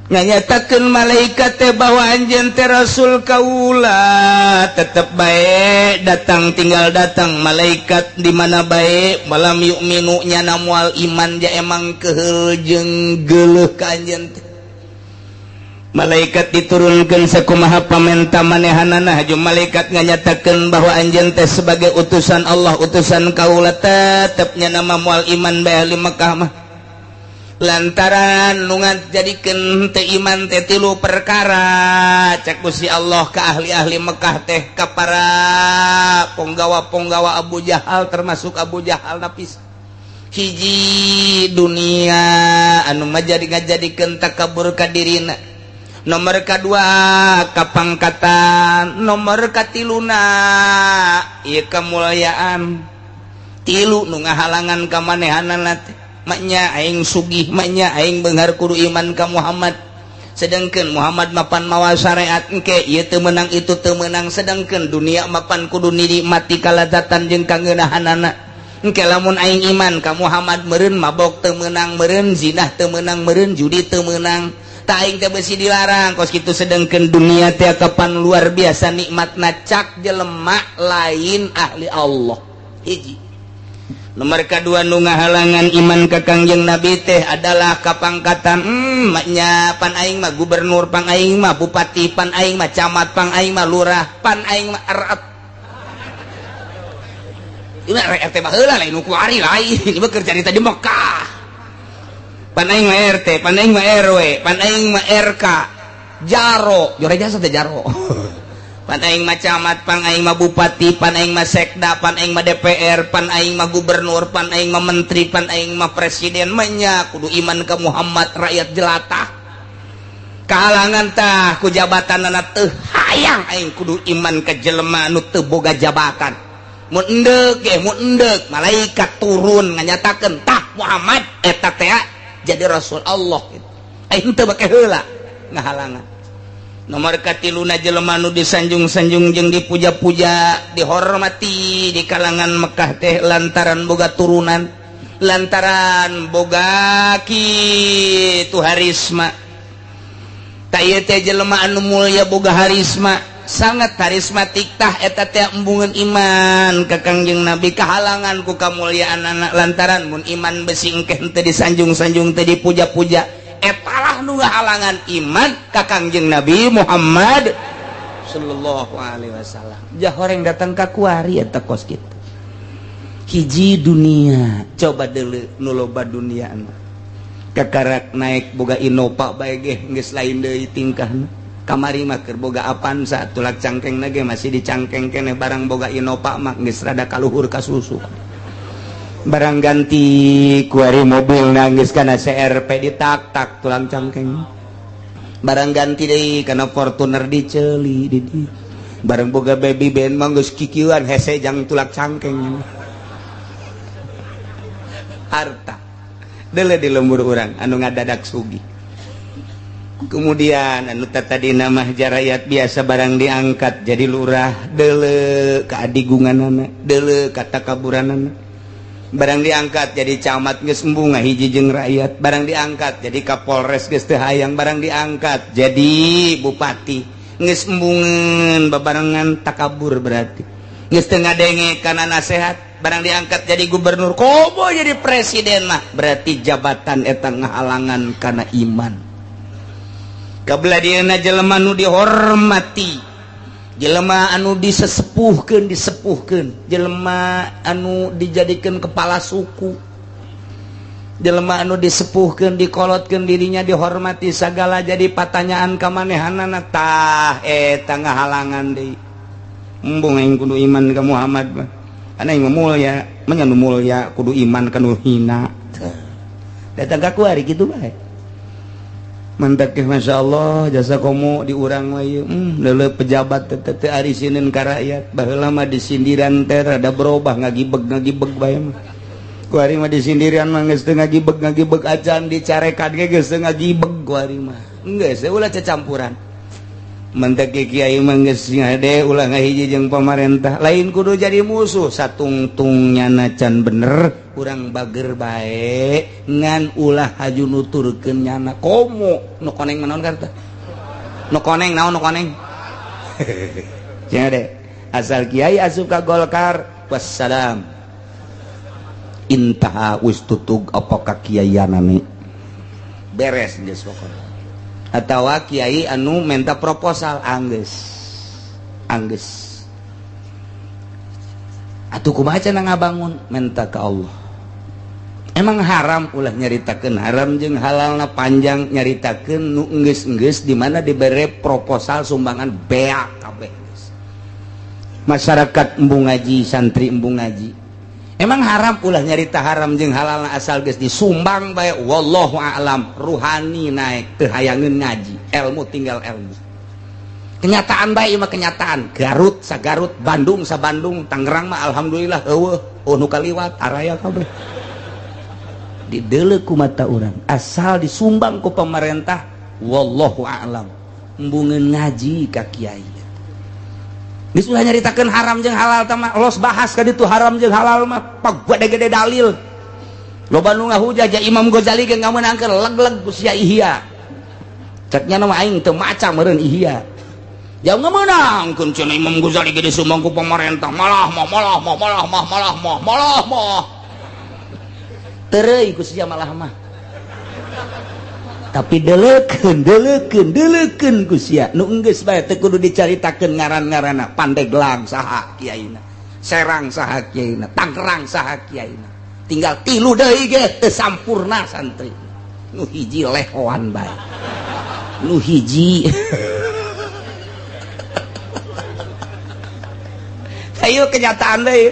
nganyatakeun malaikat teh bahwa anjeun teh rasul kaula tetep bae datang tinggal datang malaikat di mana bae malam yu'minu nya moal iman ja emang keheul jeung geuleuh ka anjeun teh malaikat diturunkan sakumaha pamenta manehanana haju malaikat nganyatakan bahwa anjeun teh sebagai utusan Allah utusan kaula tetepnya nama moal iman bae ahli Mekah mah lantaran nu ngajadikeun teu iman teh tilu perkara cek Gusti Allah ka ahli-ahli Mekah teh ka para ponggawa-ponggawa Abu Jahal termasuk Abu Jahal napis hiji dunia anu ngajadikeun takabur ka dirina nomor kedua kapangkatan nomor katiluna ieu kamulyaan tilu nu ngahalangan ka manehanana teh maknya aing sugih maknya aing beunghar kudu iman ka Muhammad sedangkeun Muhammad mapan mawa syariat engke ieu teu meunang itu teu meunang sedangkeun dunia mapan kudu nikmati kalazatan jeung kangeunahanana engke lamun aing iman ka Muhammad meureun mabok teu meunang meureun zinah teu meunang meureun judi teu meunang ta aing teh beusi dilarang kos kitu sedangkeun dunia teh kapan luar biasa nikmatna cak jelema lain ahli Allah hiji nomor kedua nu ngahalangan iman ka Kangjeng Nabi teh adalah kapangkatan maknya pan aing mah gubernur pan aing mah bupati pan aing mah camat pan aing mah lurah pan aing mah RT ini RT baheula lain nu kuari lain ini mah kerja di Mekah pan aing mah RT pan aing mah RW pan aing mah RK jaro jore jasa teh jaro pan aing mah camat pan aing mah bupati pan aing mah sekda pan aing mah DPR pan aing mah gubernur pan aing mah menteri pan aing mah presiden manya kudu iman ke Muhammad rakyat jelata kahalangan tah ku jabatanana teu hayang aing kudu iman ke jelema anu teu boga jabatan mun endeg ge mun endeg malaikat turun nganyatakeun tah Muhammad eta teh jadi rasul Allah gitu aing teu bake heula ngahalangan nomor katiluna jelema nu disanjung-sanjung jeung dipuja-puja dihormati di kalangan Mekah teh lantaran boga turunan lantaran boga kitu harisma ta ieu teh jelema anu mulya boga harisma sangat harismatik tah eta teh embungeun iman ka Kangjeng Nabi kahalangan ku kamulyaan lantaran mun iman besi engke teu disanjung-sanjung teu dipuja-puja etalah nu halangan iman ka Kangjeng Nabi Muhammad sallallahu alaihi wasallam jah horeng datang ka kuari eta kos kitu hiji dunia coba deuleu nu loba dunia kakarak naik boga Innova bae ge geus lain deui tingkahna kamari mah keur boga Avanza tulak cangkengna ge masih dicangkeng keneh barang boga Innova mah geus rada kaluhur ka susu barang ganti kuari mobil nangis karena CRP ditak-tak tulang cangkeng barang ganti deui karena Fortuner diceli di barang boga baby band mah geus kikieuan hese jang tulak cangkeng harta deuleu di lembur urang anu ngadadak sugih kemudian anu tadina mah jarayat biasa barang diangkat jadi lurah deuleu kaadigunganana deuleu katakaburanana barang diangkat jadi camat geus embung ngahiji jeung rakyat barang diangkat jadi Kapolres geus teu hayang barang diangkat jadi bupati geus embungeun babarengan takabur berarti geus teu ngadenge kana nasehat barang diangkat jadi gubernur komo jadi presiden mah berarti jabatan eta ngahalangan kana iman kabeladieuna jelema nu dihormati jelema anu disesepuhkeun jelema anu dijadikeun kepala suku jelema anu disepuhkeun dikolotkeun dirinya dihormati sagala jadi patanyaan ka manehanana tah eta ngahalangan deui embung aing kudu iman ka Muhammad mah ana aing mulya manya nu mulya kudu iman ka nu hina datang ka kuari kitu bae mantap ke Masya Allah jasa komo di urang mah ieu leuleuh pejabat teh ari sieun ka rakyat baheula mah disindiran teh rada berubah ngagibeg bae mah ku ari mah disindiran mah geus teu ngagibeg acan dicarekan ge geus teu ngagibeg ku ari mah geus ulah cacampuran mantap ke kiai mah geus ngade ulah ngahiji jeung pamarentah lain kudu jadi musuh satungtungnya can bener urang bager bae ngan ulah haju nuturkeun nyana komo nu koneng naon karta nu koneng naon nu koneng cenah de asal kiai asup ka Golkar wassalam intaha wis tutug apa kakiaianana beres geus pokona atawa kiai anu menta proposal anggeus atuh kumaha cenah ngabangun menta ka Allah. Emang haram ulah nyaritakeun haram jeung halalna panjang nyaritakeun nu enggeus-enggeus di mana dibere proposal sumbangan beak kabeh. Masyarakat embung ngaji, santri embung ngaji. Emang haram ulah nyarita haram jeung halalna asal geus disumbang bae wallahu a'lam, ruhani naik teu hayangeun ngaji, ilmu tinggal ilmu. Kenyataan bae mah kenyataan. Garut sa Garut, Bandung sa Bandung, Tangerang mah alhamdulillah eueuh, nu kaliwat araya kabeh. Dideuleu ku mata urang, asal disumbang ku pemerintah wallahu a'lam. Embungeun ngaji ka kiai. Geus ulah nyaritakeun haram jeung halal tah mah los bahas ka ditu haram jeung halal mah pagede-gede dalil. Loba nu ngahujah Imam Ghazali ge ngameunangkeun leg-leg ku sia Ihya. Ceknya nama aing teu maca meureun Ihya. Jauh ngameunangkeun cenah Imam Ghazali ge disumbang ku pemerintah malah terei ku sia malah mah. Tapi deleukeun ku sia nu enggeus bae teu kudu dicaritakeun ngaran-ngaranna, Pandeglang saha kiaina, Serang saha kiaina, Tangerang saha kiaina. Tinggal 3 deui ge teu sampurna santri. Nu hiji lehoan bae. Nu hiji ayo kenyataan deui.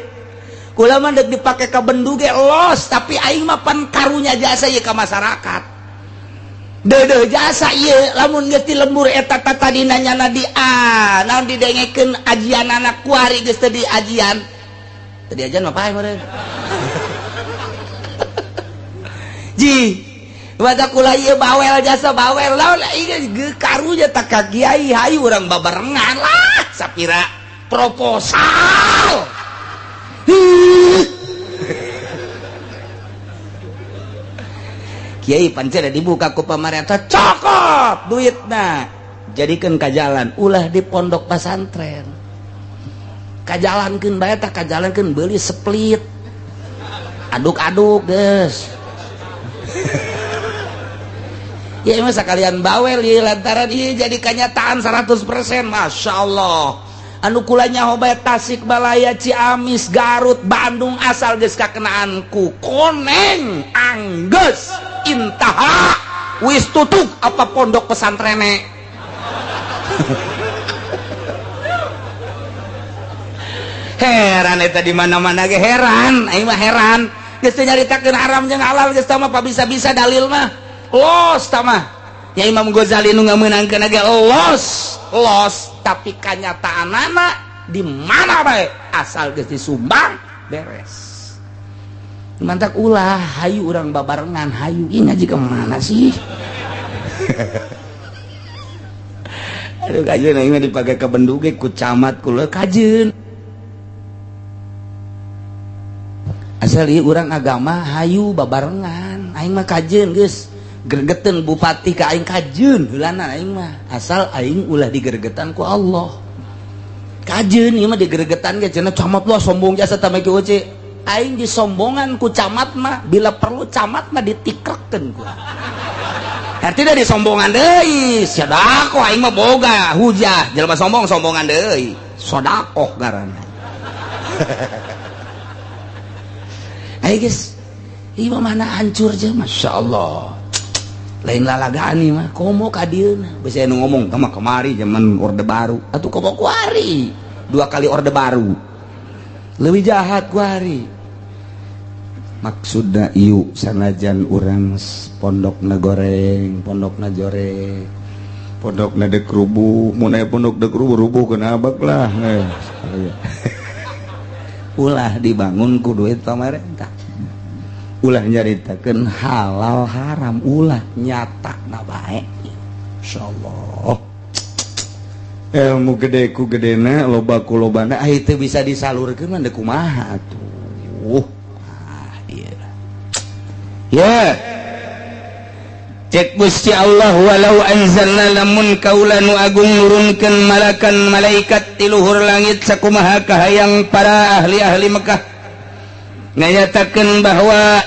Kula mah deuk dipake ka bendu ge los, tapi aing mah pan karunya jasa ieu ka masyarakat. Deudeuh jasa ieu lamun geus ti lembur eta tadi nanyana di naon didengekeun ajian anak kuari geus teu di ajian. Teu di ajian mah pae meureun. Ji, baca kula ieu bawel jasa bawel lawan ieu karunya tak ka kiai hayu urang babarengan lah sapira proposal. Kiai pancen dibuka ku pamarentah cokot duitna jadikeun ka jalan ulah di pondok pesantren kajalankeun bae tah kajalankeun beuli split aduk-aduk geus. Ya emang sekalian bawel ieu lantaran ieu jadi kenyataan 100%. Masya Allah anu kulanya hoba Tasik Malaya Ciamis Garut Bandung asal geus kakenaan ku koneng anggeus intaha wis tutup apa pondok pesantrene. Heran eta di mana-mana ge heran aing mah heran geus teu nyaritakeun haram jeung halal geus tah mah bisa dalil mah los tah mah ya Imam Ghazali nu ngameunangkeun ge los tapi kanyataanana di mana bae asal geus disumbang beres. Mantak ulah hayu urang babarengan hayu ih ngaji ke mana sih. Aduh kajeun aing mah dipake ka bendu ge ku camat kula kajeun. Asal ieu urang agama hayu babarengan aing mah kajeun geus gregetan bupati ka aing kajeun heulana aing mah asal aing ulah digeregetan ku Allah. Kajeun ieu mah digeregetan ge cenah camat lo sombong jasa tah make oce. Aing disombongan ku camat mah bila perlu camat mah ditikrekeun ku. Artinya disombongan deui, sedekah aing mah boga hujah, jelema sombongan deui. Sedekah ngaranna. Ayo guys, ieu mah mana hancur je masyaallah. Lain lalagaan ieu mah komo ka dieuna. Beusi anu ngomong tah kemari zaman Orde Baru. Atuh komo kuari. 2 kali Orde Baru. Leuwih jahat kuari. Maksudna ieu sanajan urang pondokna goreng, pondokna jorek, pondokna dek rubuh, mun aya pondok dek rubuh keuna abak lah. Ulah dibangun ku duit pamarentah. Ulah nyaritakeun halal haram, ulah nyatakna bae. Insyaallah. Ilmu gede ku gedena, loba ku lobana, teu bisa disalurkeun mah deuk kumaha atuh. Ya cek Gusti Allah walau anzalna lamun kaula nu agung nurunkeun malakan malaikat ti luhur langit sakumaha kahayang para ahli-ahli Mekah nganyatakeun bahwa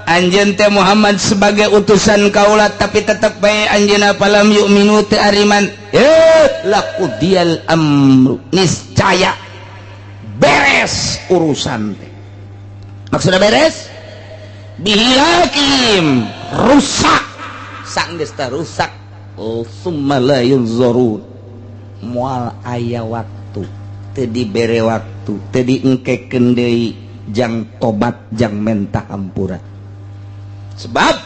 anjeun teh Muhammad sebagai utusan kaula tapi tetep bae anjeunna falam yu'minu teu ariman laqudial amru niscaya beres urusan teh. Maksudna beres bihilakim rusak sanggeus teh rusak summa la yunzarun moal aya waktu teu dibere waktu teu diengkekeun deui jang tobat jang minta hampura sebab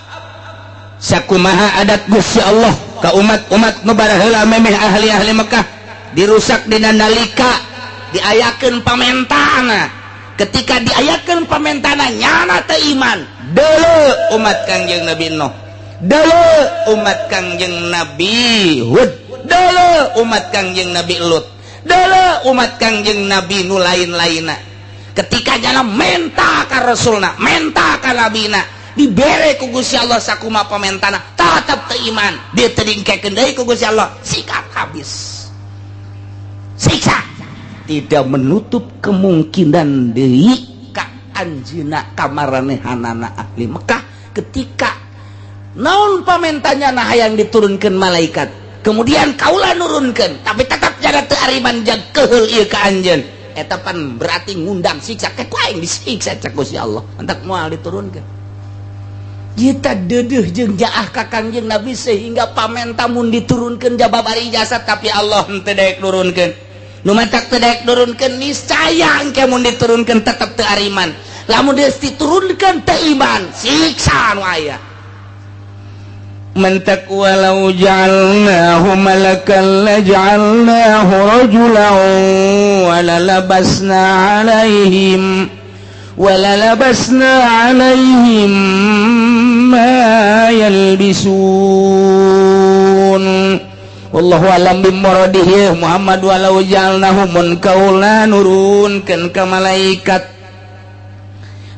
sakumaha adat Gusti Allah ka umat-umat nu baraheula memeh ahli-ahli Mekah dirusak dina nalika diayakeun pamentana. Ketika diayakeun pamentana nyana teu iman deuleu umat Kangjeng Nabi Nuh, deuleu umat Kangjeng Nabi Hud, deuleu umat Kangjeng Nabi Lut, deuleu umat Kangjeng Nabi nu lain-lainna. Ketika nyana menta ka rasulna, menta ka nabina, dibere ku Gusti Allah sakumaha pamentana, tetep teu iman, dieu teu diengkekeun deui ku Gusti Allah, sikat habis. Siksa tidak menutup kemungkinan deui ka anjeunna kamaranehanana ahli Mekah ketika naon pamentanya nah hayang diturunkeun malaikat kemudian kaula nurunkeun tapi tetap jaga teu ariman jag keheul ieu ka anjeun eta pan berarti ngundang siksa ke kuaing disiksa cek Gusti Allah hendak moal diturunkeun kita deudeuh jeung jaah ka Kangjeng Nabi sehingga pamenta mun diturunkeun jababari jasad tapi Allah henteu daek nurunkeun nu matak teu daek nurunkeun niscaya engke mun diturunkeun tetep teu ariman lamun geus diturunkeun teu iman siksa nu aya mentak walau ja'alnahu malakan laj'alnahu rajulan walalabasna alaihim ma yalbisun. Wallahu alam bimuradihi Muhammad walau ja'alnahu mun kaula nurunkeun ka malaikat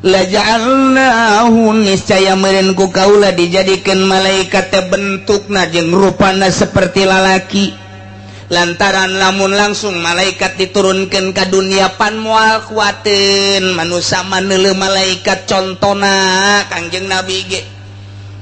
la ja'alnahu niscaya meureun ku kaula dijadikeun malaikat teh bentukna jeung rupana seperti lalaki lantaran lamun langsung malaikat diturunkeun ka dunia pan moal kuateun manusia maneuleuh malaikat contona Kangjeng Nabi ge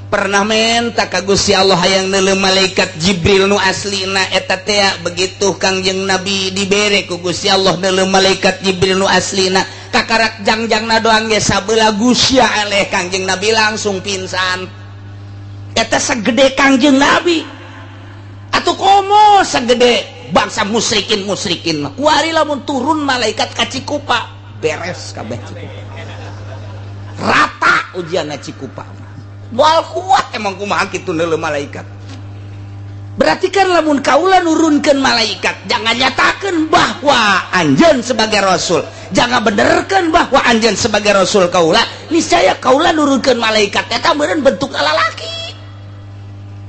pernah menta ka Gusti Allah hayang neuleuh malaikat Jibril nu aslina eta teh begitu Kangjeng Nabi dibere ku Gusti Allah neuleuh malaikat Jibril nu aslina kakarak jangjangna doang ge sabeula gusya eleh Kangjeng Nabi langsung pingsan eta sagede Kangjeng Nabi atuh komo sagede bangsa musyrikin kuari lamun turun malaikat ka Cikupa beres kabeh Cikupa rata ujianna Cikupa moal kuat emang kumaha kitu neuleuh malaikat berarti kan lamun kaula nurunkeun malaikat jangan nyatakeun bahwa anjeun sebagai rasul jangan benerkeun bahwa anjeun sebagai rasul kaula niscaya kaula nurunkeun malaikat eta meureun bentuk lalaki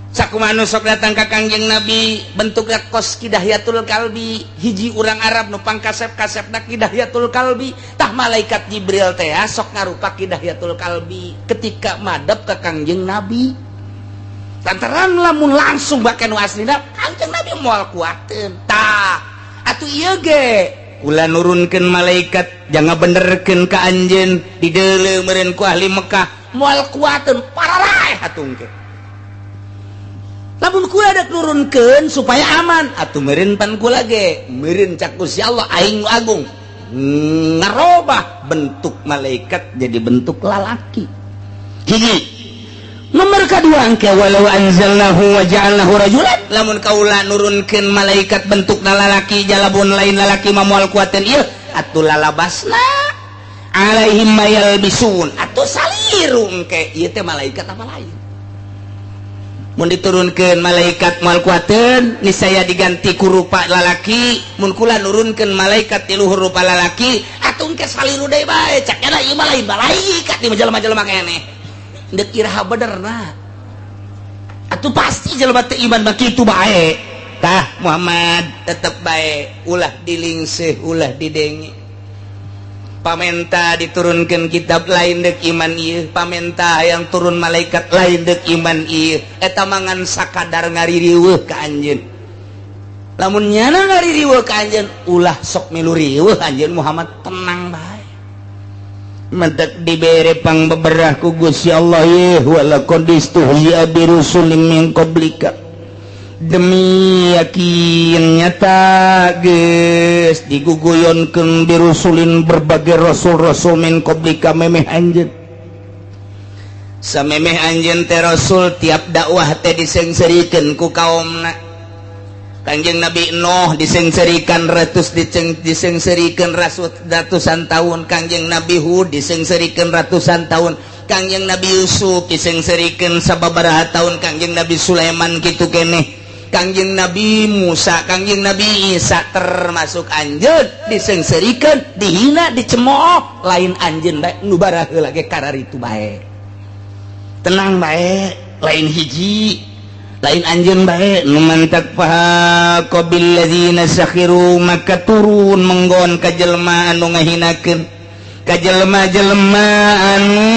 sakumaha nu sok datang ka Kangjeng Nabi bentukna kos Kidahiyatul Kalbi hiji urang Arab nu pangkasep-kasepna Kidahiyatul Kalbi tah malaikat Jibril teh sok ngarupa Kidahiyatul Kalbi ketika madep ka Kangjeng Nabi lantaran lamun langsung bake nu aslina Kangjeng Nabi moal kuateun tah atuh ieu ge kula nurunkeun malaikat jangan benerkeun ka anjeun dideuleuh meureun ku ahli Mekah moal kuateun pararae hatung ge lamun kula dak nurunkeun supaya aman atuh meureun pan kula ge meureun cak Gusti Allah aing agung ngarobah bentuk malaikat jadi bentuk lalaki hiji nomor kedua engke walau anzalnahu wa ja'alnahu rajulan lamun kaula nurunkeun malaikat bentukna lalaki jalabun lain lalaki mamual kuateun ieu atuh lalabasna alaihim mayalbisun atuh saliru engke ieu teh malaikat apa lain mun diturunkeun malaikat moal kuateun niscaya diganti ku rupa lalaki mun kula nurunkeun malaikat ti luhur rupa lalaki atuh engke saliru deui bae cak nya ieu mah lain malaikat di jelema-jelema keneh deuk iraha benerna atuh pasti jelema teu iman mah kitu bae tah Muhammad tetep bae ulah dilingseuh ulah didenge pamenta diturunkeun kitab lain deuk iman ieu pamenta yang turun malaikat lain deuk iman ieu eta mangan sakadar ngaririweuh ka anjeun lamun nyana ngaririweuh ka anjeun ulah sok milu riweuh anjeun Muhammad tenang bae mentek dibere pang beberah ku Gusti Allah ye wala qadistuhzi'a bi rusulin min qablika demi yakin nyata geus diguguyonkeun bi rusulin berbagai rasul-rasul min qablika memeh anjeun samemeh anjeun teh rasul tiap dakwah teh disengserikeun ku kaumna. Kanjeng Nabi Nuh disengserikan disengserikan ratusan tahun. Kanjeng Nabi Hud disengserikan ratusan tahun. Kanjeng Nabi Yusuf disengserikan sababaraha tahun. Kanjeng Nabi Sulaiman kitu keneh. Kanjeng Nabi Musa, Kanjeng Nabi Isa termasuk anjeun disengserikan, dihina, dicemooh. Lain anjeun bae nu baraheula ge kararitu bae. Tenang bae, lain hiji lain anjeun bae nu mantak paha qabil ladzina sakhiru maka turun menggon ka jelema anu ngahinakeun ka jelema-jelema anu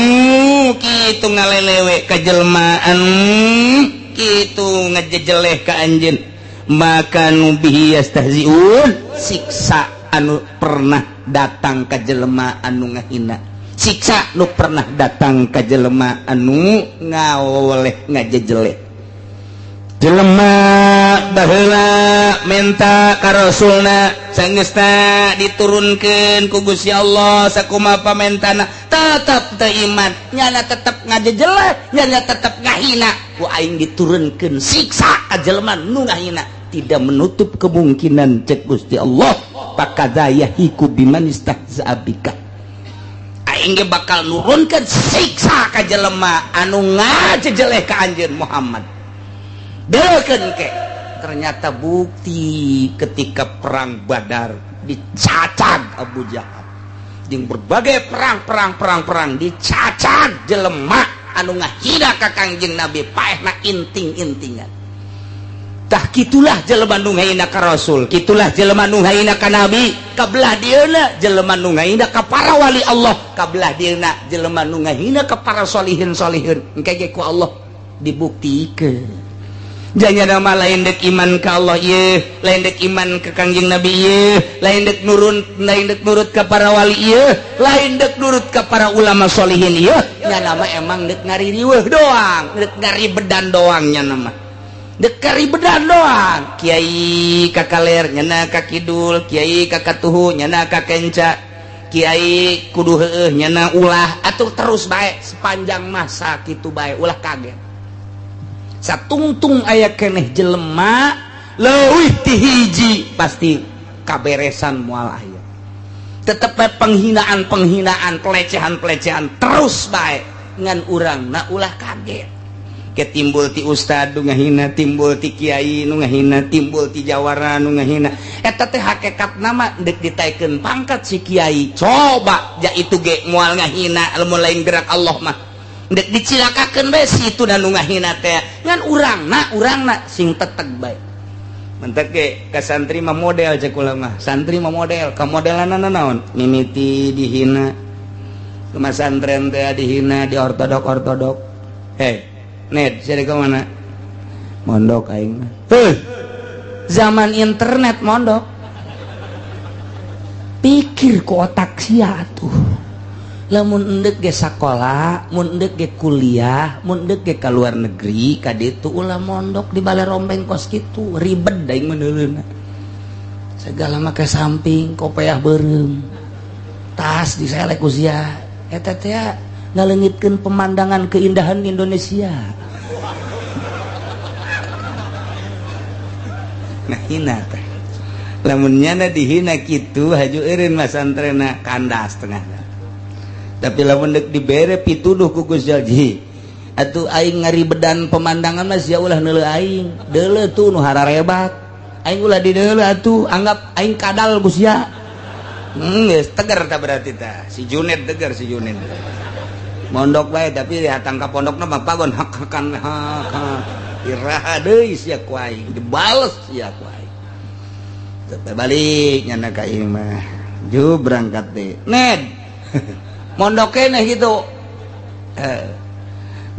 kitu ngalelewe ka jelema anu kitu ngajejeleh ka anjeun maka nu bihi yastahziun siksa anu pernah datang ka jelema anu ngahina siksa nu pernah datang ka jelema anu ngawoleh ngajejeleh jelema baheula menta ka rasulna saenggeusna diturunkeun ku Gusti Allah sakumaha pamentana tetep teu iman nyana tetep ngajejeleh nyana tetep ngahina ku aing diturunkeun siksa ka jelema nu ngahina tidak menutup kemungkinan cek Gusti Allah pakadzayahiku biman istahza'a bika aing ge bakal nurunkeun siksa ka jelema anu ngajejeleh ka anjeun Muhammad. Delekeun ke ternyata bukti ketika perang Badar dicacag Abu Jahal jeung berbagai perang dicacag jelema anu ngahina ka Kangjeng Nabi paehna inting-intingan tah kitulah jelema nu ngahina ka Rasul kitulah jelema nu ngahina ka Nabi kabelah dieuna jelema nu ngahina ka para wali Allah kabelah dieuna jelema nu ngahina ka para sholihin-sholihin engke ge ku Allah dibuktikeun. Janya nama lain dek iman ke Allah ye, lain dek iman ke Kangjeng Nabi ye, lain dek nurut ke para wali ye, lain dek nurut ke para ulama solihin ye. Nya nama emang dek ngaririweuh doang, dek ngaribedan doang nya nama. Dek ngaribedan doang. Kiai kakaler nyana ka kidul, kiai kakatuhu nyana ka kenca, kiai kudu heueuh nyana ulah atuh terus bae sepanjang masa kitu bae ulah kaget. Satungtung aya keneh jelema leuwih ti hiji pasti kaberesan moal aya tetep penghinaan pelecehan terus bae ngan urangna ulah kaget ke timbul ti ustad nu ngahina timbul ti kiai nu ngahina timbul ti jawara nu ngahina eta teh hakikatna mah deuk ditaikeun pangkat si kiai coba ja itu ge moal ngahina lamun lain gerak Allah mah dek dicilakakeun bae situ dan nu ngahina teh ngan urangna sing teteg bae mentek ge ka santri mah model cek ulama santri mah model ka modelanna naon mimiti dihina ke masantren teh dihina di ortodok net sare ka mana mondok aing mah zaman internet mondok pikir ku otak sia tuh lamun endek ge sakola, mun endek ge kuliah, mun endek ge ka luar negeri, ka ditu ulah mondok di balai rombeng kos kitu, ribet da aing meuneuleuna. Segala mah ke samping, kopeah beureum. Tas diselek ku sia. Eta teh ngaleungitkeun pemandangan keindahan Indonesia. Nah hina teh. Lamun nyana dihina kitu, haju eureun masantrena kandas tengahna. Tapi lamun deuk dibere pituduh ku Gus Jaji atuh aing ngaribedan pemandangan mah sia ulah neuleuh aing deuleuh tuh nu hararebat aing ulah di deuleuh atuh anggap aing kadal ku sia geus teger tah berarti tah si Juned teger si Juned mondok bae tapi hatang ka pondokna mah pagon hak-hakan hak iraha deui sia ku aing dibales sia ku aing teh balik nyana ka ieu mah ju berangkat teh ned mondok keneh gitu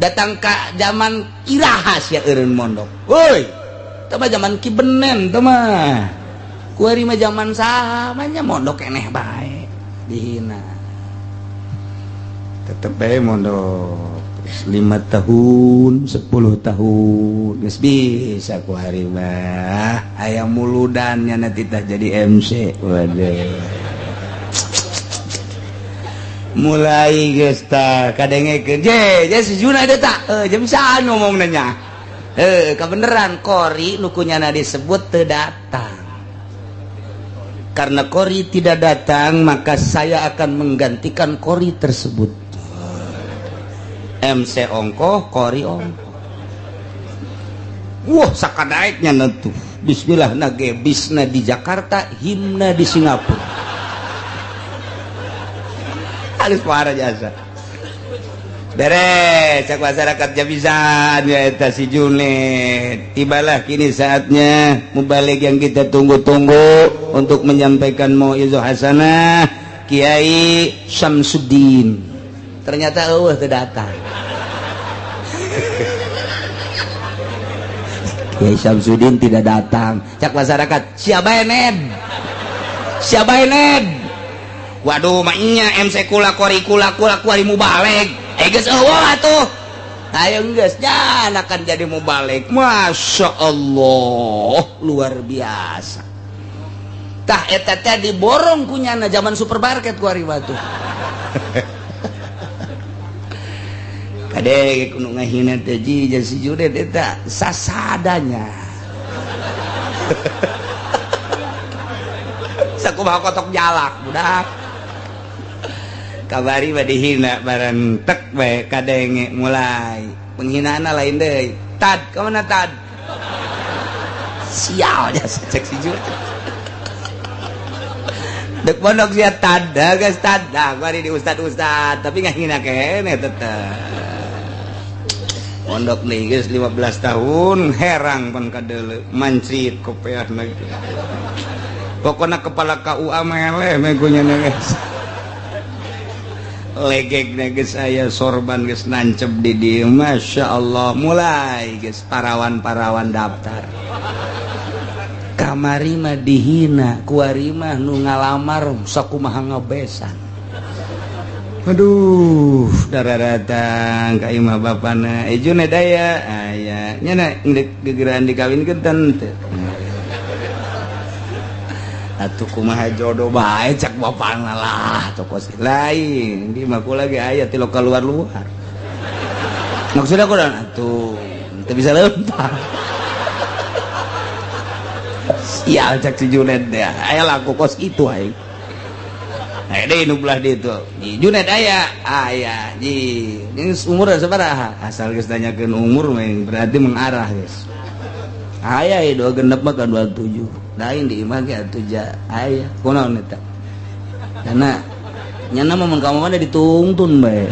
datang ke zaman iraha sia eureun mondok woi teu mah zaman Ki Benen teu mah kuari mah zaman saha mah nya mondok keneh bae dihina tetep bae mondok 5 tahun 10 tahun geus bisa ku hari mah aya muludannya nanti tah jadi MC. Waduh, mulai geus tah kadengekeun je si Juna teh tah je bisa ngomong nanya kebeneran kori nukunyana disebut teu datang. Karena kori tidak datang maka saya akan menggantikan kori tersebut. MC ongkoh, kori ongkoh. Wah, sakadaiknya nentu. Bismillah nage bisna di Jakarta, himna di Singapura. Halus parah jasa. Beres, cak masyarakat jabisan ya eta si Junet. Tibalah kini saatnya mubalik yang kita tunggu-tunggu untuk menyampaikan mau'izah hasanah Kiai Syamsuddin. Ternyata teu datang. Kiai Syamsuddin tidak datang. Cak masyarakat, siapa ened? Siapa ened? Waduh, mainnya MC kula kori mubalik. Geus eueuh atuh. Ayo geus jangan akan jadi mubalik. Masya Allah, luar biasa. Tah eta teh diborong kunyana zaman supermarket ku ari batu. Kade kudu ngahina teh ji si Junet eta sasadanya. Sakumaha kotok jalak budak. Kabari mah dihina bareng tek bae kadenge mulai. Penghinaanna lain deui. Tad, ka mana tad? Sial nya cek si Junet. Dek pondok sia tad, geus tad. Dah bari di ustad-ustad, tapi ngahina kene tetep. Pondok nih guys 15 tahun herang pan kadeuleu mancrit kopeahna gitu. Pokoknya kepala KUA meleh megunya guys. Legegna guys aya sorban guys nancep di dieu. Masya Allah mulai guys parawan-parawan daftar. Kamari mah dihina, kuari mah nu ngalamar sakumaha ngabesan. Aduh, darah datang ka imah bapana. Junet aya, aya. Nyana indek gegeran dikawinkeun teu. Atuh kumaha jodoh bae cak bapana lah, tokos lain. Di mah kula ge aya ti lokal luar-luar. Maksudna kudu atuh teu bisa leumpah. Sial cak si Junet teh. Aya laku kos itu aing. Deh nublah di itu Junet aya ji ini umur sabaraha asal geus tanyakeun umur berarti mengarah guys aya 2 genep mah ka 27 lain di imah ge atuh ja aya kunaon eta karena nyana mah mun ka mana ditungtun bae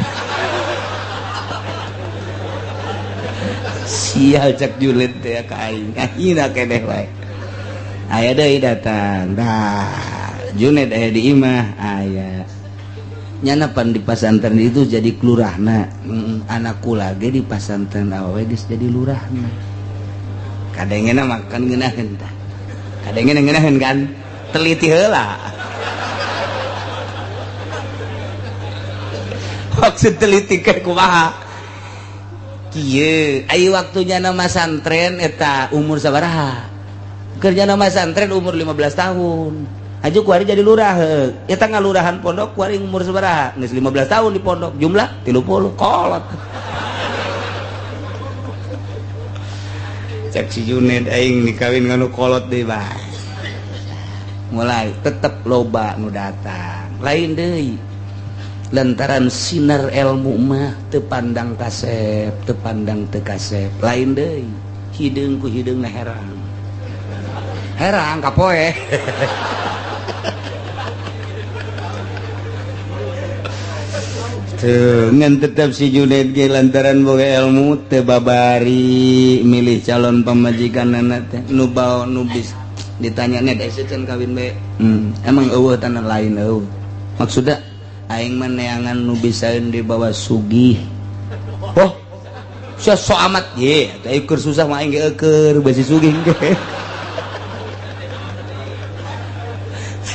sial cak Junet teh ka aing ahina keneh wae aya deui datang dah Junet aya di imah aya nyana pan di pasantren itu jadi kelurahna anakku lagi di pasantren awewe geus jadi lurahna kadengena makan ngeunaheun tah kadengena ngeunaheun kan teliti heula maksud teliti ke kumaha kieu aya waktunya nama santren eta umur sabaraha kerja nama santren umur 15 tahun aju kuari jadi lurah eta ngalurahan pondok kuari umur sabaraha geus 15 tahun di pondok jumlah 30 kolot cek si Junet aing dikawin nganu kolot deui bae mulai tetep loba nu datang lain deui lantaran sinar ilmu mah teu pandang kasep teu pandang teu kasep lain deui hideung ku hideungna herang kapoe ngan tetap si Junet ge lantaran boga ilmu teu babari milih calon pamajikanna teh nu bawa nu bis ditanya net eseun kawin bae emang eueuh tanah lain eueuh maksudna aing mah neangan nu bisaeun dibawa sugih oh sia so amat ye teh keur susah mah aing ge keur besi sugih ge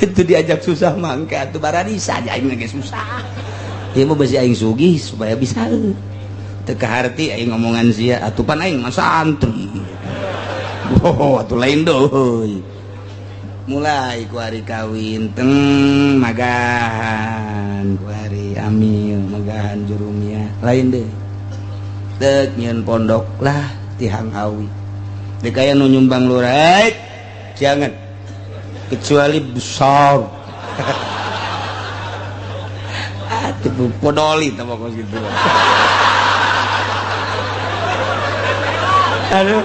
itu diajak susah mangke atuh baradisa aja aing ge susah Ieu mah besi aing sugih supaya bisa teu kaharti aing ngomongan sia atupan aing mah santri. Oh, atuh lain deui. Mulai ku hari kawin teng magahan ku hari amil magahan jurumia lain deh dek nyeun pondok lah tihang awi dek aya nu nyumbang lurah jangan kecuali besar atuh podoli tah pokok gitu aduh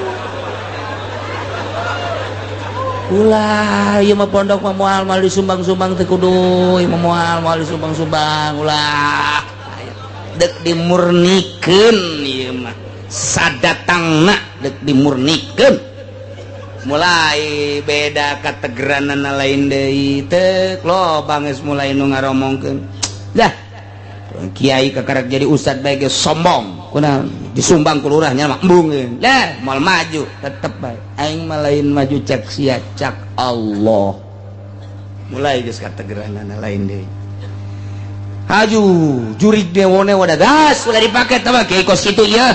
ulah ieu mah pondok mah moal disumbang-sumbang teu kudu ieu mah moal disumbang-sumbang ulah dek dimurnikeun ieu mah sadatangna dek dimurnikeun mulai beda kategeranana lain deui teu lobang geus mulai nu ngaromongkeun dah kiai kakarek jadi ustad bae geus sombong kunaon disumbang ku lurahnya mah embung lah moal maju tetep bae aing mah lain maju cek sia cak Allah mulai geus kategeranana lain deui haju jurig dewone wada gas ulah dipake teh mah kiai kos kitu ieu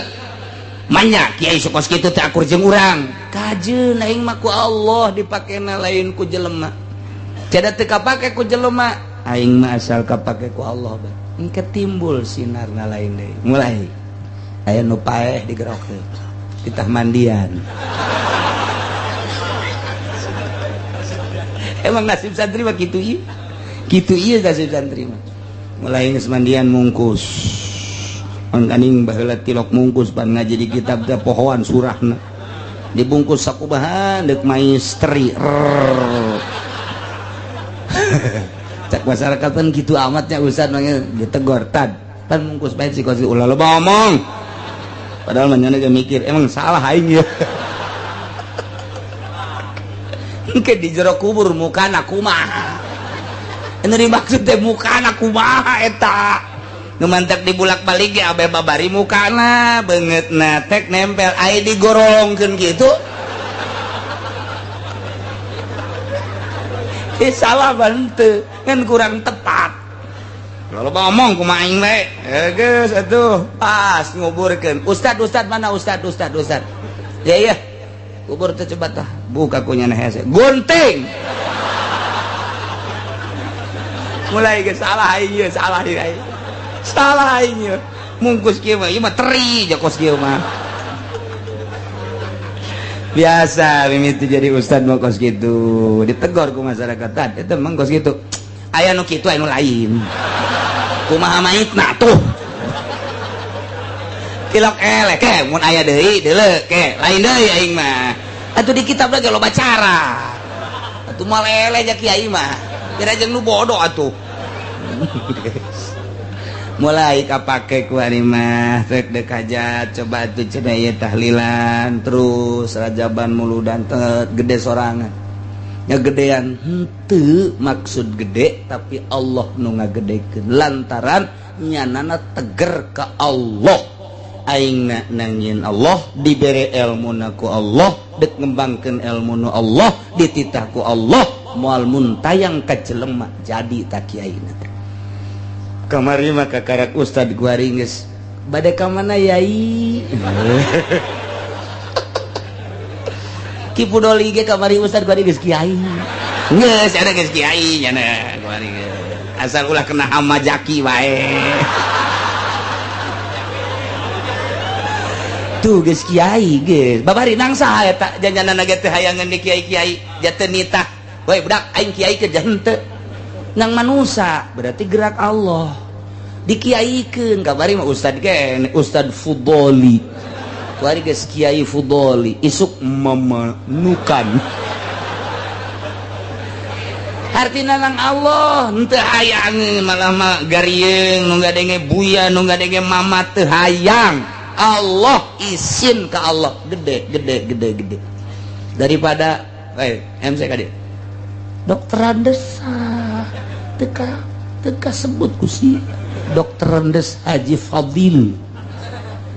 manya kiai kos kitu teh akur jeung urang kajeun aing mah ku Allah dipakena lain ku jelema cada teu kapake ku jelema aing mah asal kapake ku Allah bae engke timbul sinarna lain deui mulai aya nu paeh digerokeun ditah mandian emang nasib santri mah kitu ieu nasib santri mah mulai geus mandian mungkus mun kaning baheula tilok mungkus pan ngaji di kitab teh pohoan surahna dibungkus sakubahan deuk maistri cak masyarakat kan gitu amatnya ustad mangnya ditegor tad pan mungkus bae si kosi ulah loba omong padahal manjana ge mikir emang salah aing ya engke di jero kubur mukana kumaha anu dimaksud teh mukana kumaha eta nu mantek dibulak-balik ge abe babari mukana beungeutna tek nempel aya digorongkeun kitu salah bante kan kurang tepat kalau ngomong kumaha aing bae geus atuh pas nguburkeun ustad mana ustad ya kubur teh coba tah buka kunyana hese gunting mulai geus salah aing ieu salah aing ieu mungkus kieu mah ieu mah teri ja kos kieu mah biasa mimiti jadi ustad mau kos gitu ditegor ku masyarakat tadi itu emang kos gitu aya nu kitu aya nu lain kumaha maitna tuh tilok elek ke mun aya deui deuleu ke lain deui aing mah atuh di kitab lagi loba cara atuh moal eleh ja kiai mah kira jeung nu bodoh atuh mulai kapake ku ari mah rek dek hajat coba atuh cenah ieu tahlilan terus rajaban muludan gede sorangan nya gedean henteu maksud gede tapi Allah nu ngagedekeun lantaran nyanana teger ka Allah aingna nangieun Allah dibere ilmuna ku Allah dek ngembangkeun ilmuna Allah dititah ku Allah moal muntayang ka jelema jadi ta kiaina teh kamari mah kakarak ustad guari geus bade ka mana yai ki pudoli ge kamari ustad guari geus kiai geus ada geus kiai nya guari asal ulah kena hama jaki wae tuh geus kiai geus babari nang saha eta janjanana ge teh hayangan di kiai-kiai jateu nitah we budak aing kiai ke henteu nang manusia berarti gerak Allah dikiaikeun kabari mah ustad kene ustad Fudoli kuari geus kiai Fudoli isuk memanukan artina nang Allah henteu hayang malah mah garieung nu gadenge buya nu gadenge mama teu hayang Allah isin ka Allah gede daripada MC kade dokteran desa teka sebut kusi dokteran des Haji Fadil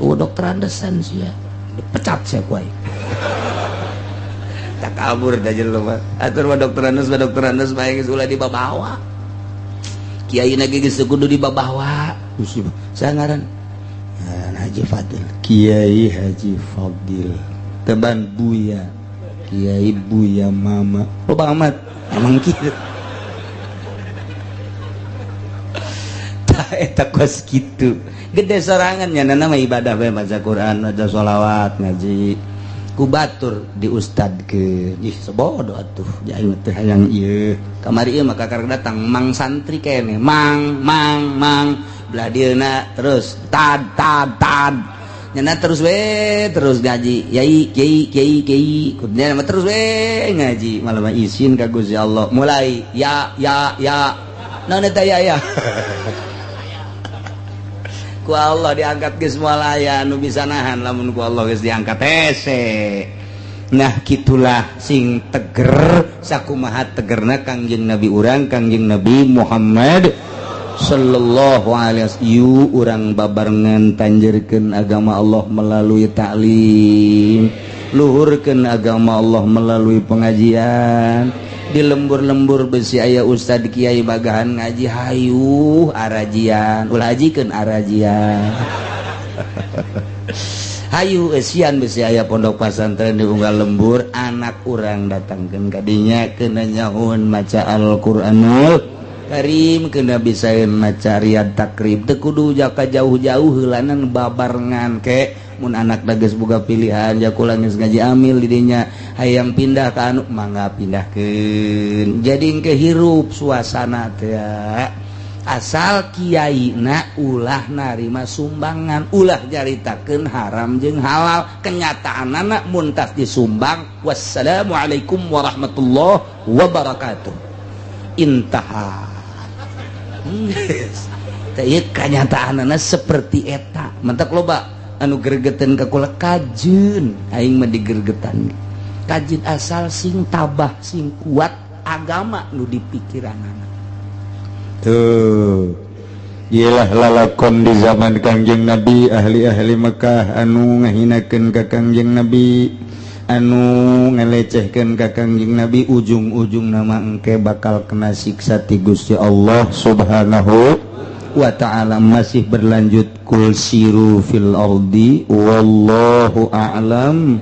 dokteran desan sia dipecat sia kuai tak kabur dah jelema atur mah dokteran des bae geus ulah dibabawa kiai na ge geus kudu dibabawa Saya ngaran Haji Fadil, Kiai Haji Fadil, teban Buya, Kiai Buya Mama, loba amat, emang gitu. Tak eta kos gitu, gede sorangannya, nama ibadah bae baca Quran, baca sholawat, ngaji, kubatur di ustad ke, sebodoh atuh, jangan teh hayang ieu, kamari ieu maka karek datang mang santri kene, mang belah dieuna terus tad nyana terus we terus ngaji yai kiai kudnya mah terus we ngaji malah mah izin ka Gusti Allah mulai ya naon eta ya ku Allah diangkat geus moal aya anu bisa nahan lamun ku Allah geus diangkat hese. Nah gitulah sing teger sakumaha tegerna Kangjeng Nabi urang Kangjeng Nabi Muhammad sallallahu alaihi wasallam. Yu urang babarengan tanjerkeun agama Allah melalui taklim, luhurkeun agama Allah melalui pengajian. Di lembur-lembur besi aya ustad kiai bagahan ngaji hayu arajian ulah hajikeun arajian hayu esian besi aya pondok pesantren di unggal lembur anak urang datangkeun kadinya keuna nyahoon maca Al-Qur'anul Karim kena bisain maca riyad takrib teu kudu jaka jauh-jauh heulanan babarengan ke mun anak dages boga pilihan jakula geus ngaji amil di dinya hayang pindah ka anu mangga pindahkeun jadi engke hirup suasana teh asal kiaina ulah narima sumbangan ulah jaritakeun haram jeung halal kenyataanna mun tas disumbang wassalamualaikum warahmatullahi wabarakatuh intaha. Teu kanyataanna seperti eta mentak loba anu gregetan ka kula kajeun aing mah digergetan kajeun asal sing tabah sing kuat agama nu di pikiranana tuh iyalah lalakon di zaman Kangjeng Nabi ahli-ahli Mekah anu ngahinakeun ka Kangjeng Nabi anu ngelecehkeun ka Kangjeng Nabi ujung-ujung nama engke bakal kena siksa ti Gusti Allah Subhanahu wa ta'ala. Masih berlanjut kul siru fil ardi wallahu a'lam